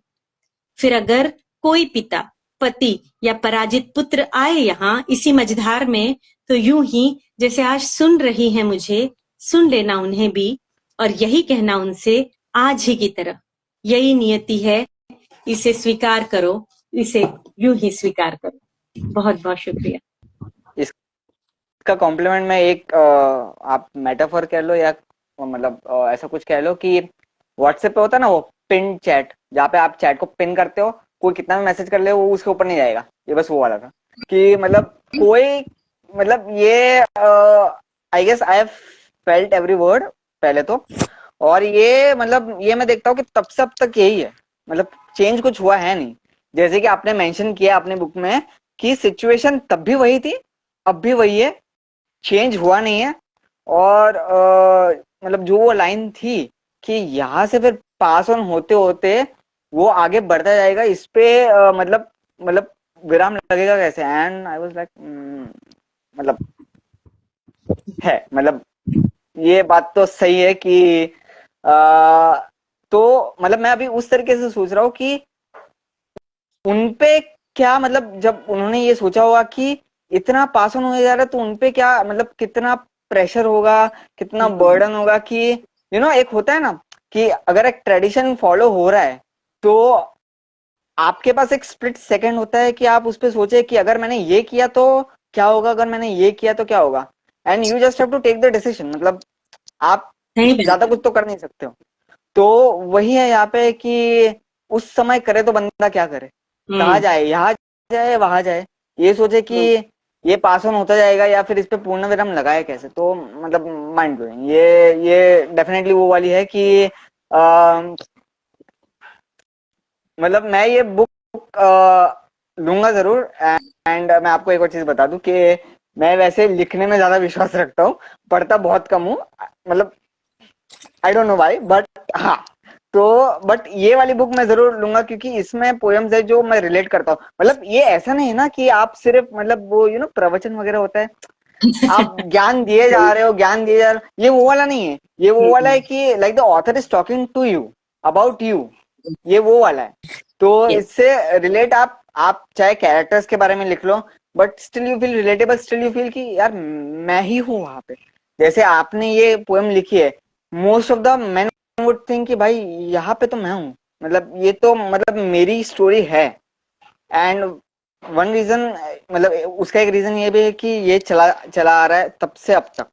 फिर अगर कोई पिता, पति या पराजित पुत्र आए यहाँ इसी मझधार में, तो यूं ही जैसे आज सुन रही है मुझे, सुन लेना उन्हें भी, और यही कहना उनसे आज ही की तरह, यही नियति है, इसे स्वीकार करो, इसे यूं ही स्वीकार करो। बहुत बहुत शुक्रिया। इसका कॉम्प्लीमेंट में एक आप मेटाफर कह लो या मतलब ऐसा कुछ कह लो कि व्हाट्सएप पे होता है ना वो पिन चैट, जहाँ पे आप चैट को पिन करते हो, कोई कितना भी मैसेज कर ले वो उसके ऊपर नहीं जाएगा। ये बस वो वाला था कि मतलब कोई मतलब ये I guess I have felt every word पहले तो, और ये मतलब ये मैं देखता हूँ कि तब से अब तक यही है, मतलब चेंज कुछ हुआ है नहीं। जैसे कि आपने मेंशन किया अपने बुक में कि सिचुएशन तब भी वही थी, अब भी वही है, चेंज हुआ नहीं है। और मतलब जो वो लाइन थी कि यहाँ से फिर पास ऑन होते होते वो आगे बढ़ता जाएगा, इस पे मतलब विराम लगेगा कैसे? एंड आई वाज लाइक मतलब है, मतलब ये बात तो सही है कि तो मतलब मैं अभी उस तरीके से सोच रहा हूँ कि उनपे क्या मतलब जब उन्होंने ये सोचा होगा कि इतना पास ऑन होने जा रहा है, तो उनपे क्या मतलब कितना प्रेशर होगा, कितना बर्डन होगा कि एक होता है ना कि अगर एक ट्रेडिशन फॉलो हो रहा है तो आपके पास एक स्प्लिट सेकंड होता है कि आप उस पर सोचे कि अगर मैंने ये किया तो क्या होगा, अगर मैंने ये किया तो क्या होगा, and you just have to take the decision. मतलब आप ज्यादा कुछ तो कर नहीं सकते हो। तो वही है यहाँ पे कि उस समय करे तो बंदा क्या करे, कहाँ जाए, यहाँ जाए वहां जाए, ये सोचे कि ये पास ऑन होता जाएगा या फिर इस पे पूर्ण विराम लगाए कैसे। तो मतलब माइंड ब्लोइंग, ये डेफिनेटली वो वाली है कि मतलब मैं ये बुक लूंगा जरूर। एंड मैं आपको एक और चीज बता दूं कि मैं वैसे लिखने में ज्यादा विश्वास रखता हूँ, पढ़ता बहुत कम हूँ, मतलब I don't know why, but हाँ तो बट ये वाली बुक मैं जरूर लूंगा क्योंकि इसमें पोएम्स है जो मैं रिलेट करता हूँ। मतलब ये ऐसा नहीं है ना कि आप सिर्फ मतलब वो प्रवचन वगैरह होता है, आप ज्ञान दिए जा रहे हो, ज्ञान दिए जा रहे हो, ये वो वाला नहीं है। ये वो वाला है कि like the author is talking to you about you, ये वो वाला है। तो इससे रिलेट आप चाहे कैरेक्टर्स के बारे में लिख लो, but still you feel relatable, still you feel कि यार मैं ही हूँ वहां पे। जैसे आपने ये पोएम लिखी है, most of the man would think कि भाई यहाँ पे तो मैं हूँ, मतलब ये तो मतलब मेरी स्टोरी है। एंड वन रीजन मतलब उसका एक रीजन ये भी है कि ये चला चला आ रहा है तब से अब तक,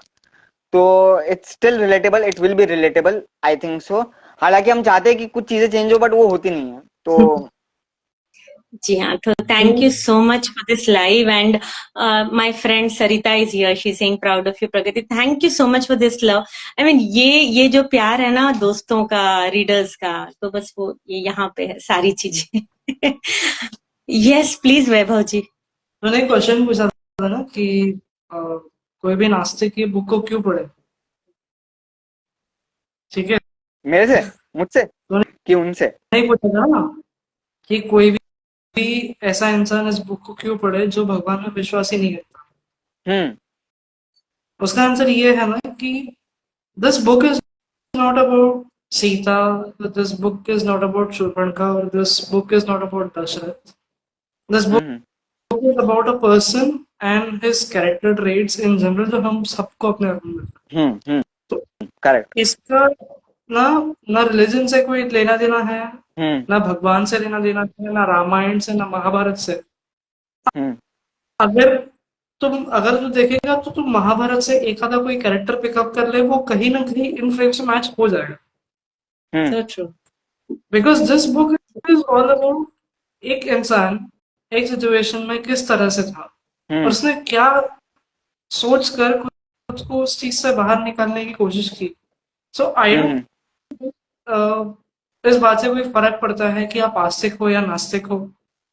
तो it's still relatable, it will be relatable, I think so. हालांकि हम चाहते हैं कि कुछ चीजें चेंज हो, बट वो होती नहीं है। तो जी हाँ, तो thank you so much for this live, and my friend Sarita is here. She's saying proud of you, Pragati. Thank you so much for this love. I mean ये जो प्यार है ना दोस्तों का, रीडर्स का, तो बस वो ये यहाँ पे है सारी चीजें। Yes, please वैभव जी। मैंने एक क्वेश्चन पूछा था ना कि कोई भी नास्तिक ये बुक को क्यों पढ़े, ठीक है? मेरे से, मुझसे कि उनसे नहीं पूछा था ना कि कोई भी ऐसा इंसान इस बुक को क्यों पढ़े जो भगवान में विश्वास ही नहीं करता। उसका आंसर ये है ना कि this book is not about Sita, this book is not about Shurpanakha, और this book is not about Dashrath. This book is about a person and his character traits in general जो हम सबको अपने आप में मिलता है। तो करेक्ट। इसका ना ना रिलीजन से कोई लेना देना है, ना भगवान से लेना देना है, ना रामायण से, ना महाभारत से। अगर अगर तू देखेगा तो तू महाभारत से एक आधा कोई कैरेक्टर पिकअप कर ले, वो कहीं ना कहीं इन फ्रेम से मैच हो जाएगा। So true. Because this book is all about एक इंसान एक सिचुएशन में किस तरह से था और उसने क्या सोच कर खुद को उस चीज से बाहर निकालने की कोशिश की। सो आई डोंट इस बात से कोई फर्क पड़ता है कि आप आस्तिक हो या नास्तिक हो,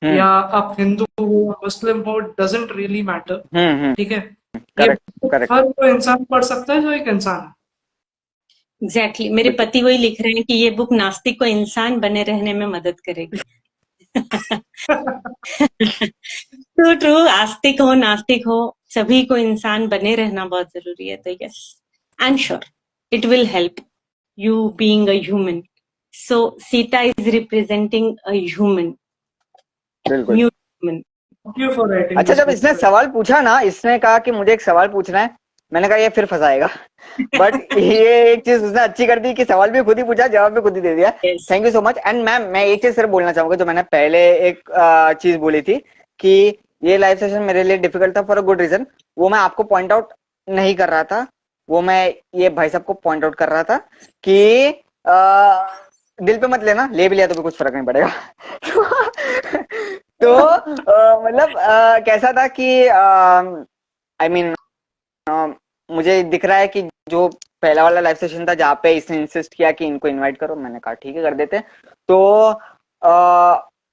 या आप हिंदू हो मुस्लिम हो, डजंट रियली मैटर। ठीक है, ये हर वो इंसान पढ़ सकता है जो एक इंसान है। एग्जैक्टली मेरे पति वही लिख रहे हैं कि ये बुक नास्तिक को इंसान बने रहने में मदद करेगी। तो ट्रू, आस्तिक हो नास्तिक हो सभी को इंसान बने रहना बहुत जरूरी है। तो yes, I am sure it will help you being a human. So Sita is representing a human, new human. अच्छा, जब इसने सवाल पूछा ना, इसने कहा कि मुझे एक सवाल पूछना है, मैंने कहा ये फिर फंसाएगा। बट ये एक चीज उसने अच्छी कर दी कि सवाल भी खुद ही पूछा, जवाब भी खुद ही दे दिया। Thank you so much. And ma'am, मैं एक चीज सिर्फ बोलना चाहूंगा, जो मैंने पहले एक चीज बोली थी कि ये लाइव सेशन मेरे लिए डिफिकल्ट था फॉर अ गुड रीजन, वो मैं आपको पॉइंट आउट नहीं कर रहा था, वो मैं ये भाई साहब को पॉइंट आउट कर रहा था कि दिल पे मत लेना, ले भी लिया तो भी कुछ फर्क नहीं पड़ेगा। तो मतलब कैसा था कि आई मीन मुझे दिख रहा है कि जो पहला वाला लाइव सेशन था जहाँ पे इसने इंसिस्ट किया कि इनको इनवाइट करो, मैंने कहा ठीक है कर देते। तो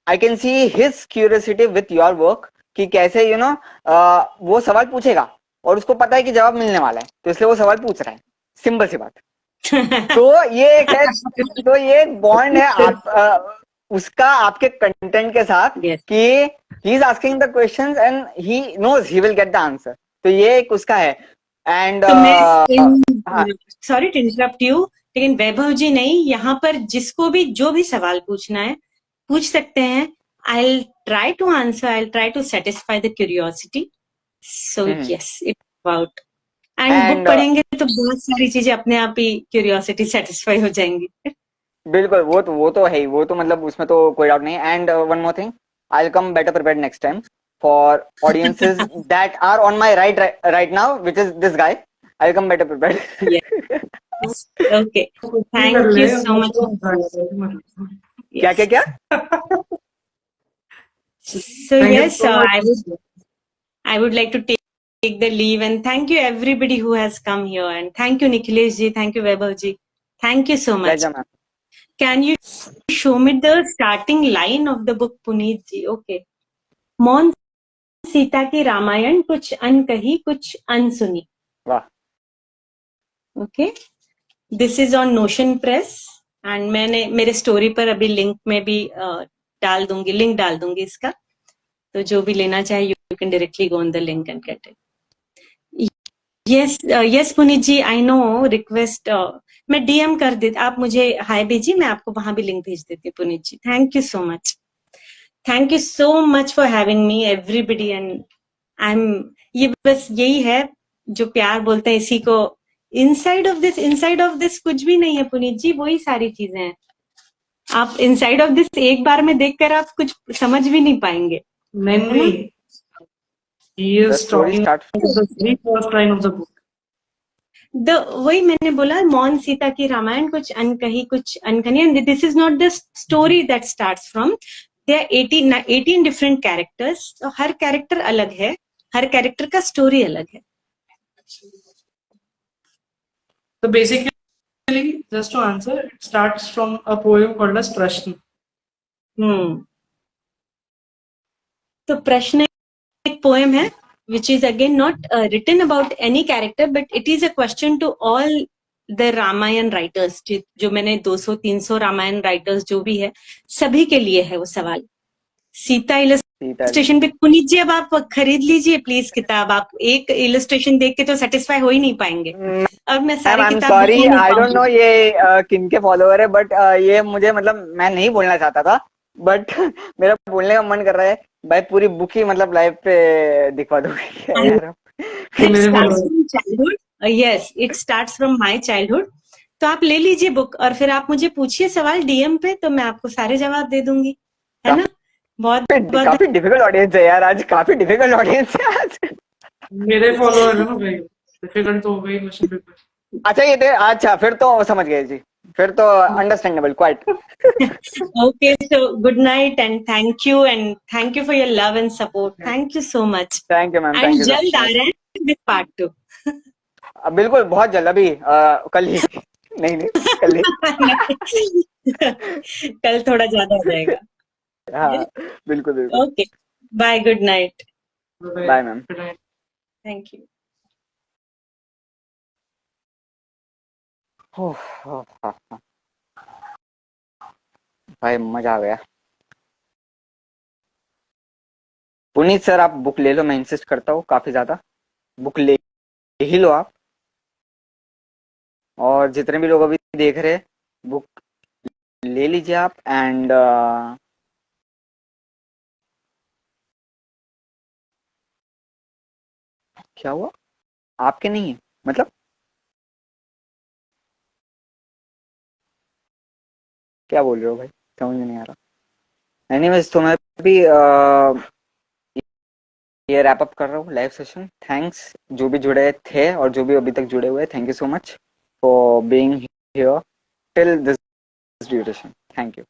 I can see his curiosity with your work कि कैसे वो सवाल पूछेगा और उसको पता है कि जवाब मिलने वाला है, तो इसलिए वो सवाल पूछ रहा है, सिंपल सी बात। तो ये एक है, तो ये बॉन्ड है आप उसका आपके कंटेंट के साथ कि he is asking the questions and he knows he will get the answer. तो ये एक उसका है। And sorry to interrupt you, लेकिन वैभव जी नहीं, यहाँ पर जिसको भी जो भी सवाल पूछना है पूछ सकते हैं। I'll try to answer, I'll try to satisfy the curiosity. So yes, it's about and book पढ़ेंगे तो बहुत सारी चीजें अपने आप ही क्यूरियोसिटी सेटिस्फाई हो जाएंगी। बिल्कुल, वो तो है ही, वो तो मतलब उसमें तो कोई डाउट नहीं। And one more thing, I will come better prepared next time for audiences that are on my right now, which is this guy. I will come better prepared. Okay, thank you so much. क्या क्या क्या? So yes, I would like to take the leave and thank you everybody who has come here, and thank you Nikhilesh ji, thank you Vaibhav ji, thank you so much. Can you show me the starting line of the book, Puneet ji? Okay. मौन सीता की रामायण, कुछ अनकही कुछ अनसुनी। वाह। Okay, this is on Notion Press and मैंने मेरे story पर अभी लिंक में भी लिंक डाल दूंगी इसका, तो जो भी लेना चाहे you can directly go on the link and get it. Yes Puneet ji, I know request मैं डीएम कर देती, आप मुझे हाय भेजिए, मैं आपको वहां भी लिंक भेज देती हूँ। Puneet ji, thank you so much, thank you so much for having me everybody. And I am, ये बस यही है जो प्यार बोलते हैं, इसी को इनसाइड ऑफ दिस कुछ भी नहीं है पुनीत जी, वही सारी चीजें हैं। आप इनसाइड ऑफ दिस एक बार में देखकर आप कुछ समझ भी नहीं पाएंगे। नहीं, he is talking about the very first line of the book. वही मैंने बोला, मौन सीता की रामायण, कुछ अनकही कुछ अनकही, and this is not the story that starts from, there 18 different characters, तो हर कैरेक्टर अलग है, हर कैरेक्टर का स्टोरी अलग है। So basically, just to answer, it starts from a poem called as Prashna. तो प्रश्न एक पोएम है which is again not written about any character, but it is a question to all the Ramayan writers, जो मैंने 200-300 Ramayan writers जो भी है सभी के लिए है वो सवाल। सीता इलस्ट्रेशन पे पुनीत जी अब आप खरीद लीजिए प्लीज किताब, आप एक इलस्ट्रेशन देख के तो सेटिस्फाई हो ही नहीं पाएंगे। अब मैं सारी किताब, सॉरी आई डोंट नो ये किनके फॉलोअर है, बट ये मुझे मतलब मैं नहीं बोलना चाहता था, बट मेरा बोलने का मन कर रहा है भाई पूरी बुक ही मतलब लाइव पे दिखवा दोगे And यार आप। it starts from childhood. Yes, it starts from my childhood. तो आप ले लीजिए बुक और फिर आप मुझे पूछिए सवाल डीएम पे, तो मैं आपको सारे जवाब दे दूंगी, है ना? बहुत बहुत काफी डिफिकल्ट ऑडियंस है यार आज, काफी डिफिकल्ट ऑडियंस है आज। मेरे फॉलोअर है ना भाई, डिफिकल्ट तो हो गई क्वेश्चन पेपर। अच्छा ये थे, अच्छा फिर तो समझ गए जी, फिर तो understandable quite. Okay, so good night and thank you for your love and support. Thank you so much. Thank you ma'am, thank And you जल्द सो आ मच। रहे हैं with part 2. बिल्कुल, बहुत जल्द, अभी कल ही। नहीं नहीं, कल ही। कल थोड़ा ज्यादा हो जाएगा। हाँ बिल्कुल बिल्कुल। Okay. Bye. Good night. Bye ma'am. Thank you. भाई मजा आ गया। पुनीत सर आप बुक ले लो, मैं इंसिस्ट करता हूँ काफी ज्यादा, बुक ले ही लो आप। और जितने भी लोग अभी देख रहे हैं, बुक ले लीजिए आप। एंड क्या हुआ, आपके नहीं है मतलब, क्या बोल रहे हो भाई, समझ में नहीं आ रहा। एनीवेज तो मैं भी ये रैप अप कर रहा हूँ लाइव सेशन। थैंक्स जो भी जुड़े थे और जो भी अभी तक जुड़े हुए, thank you so much for being here till this duration. Thank you.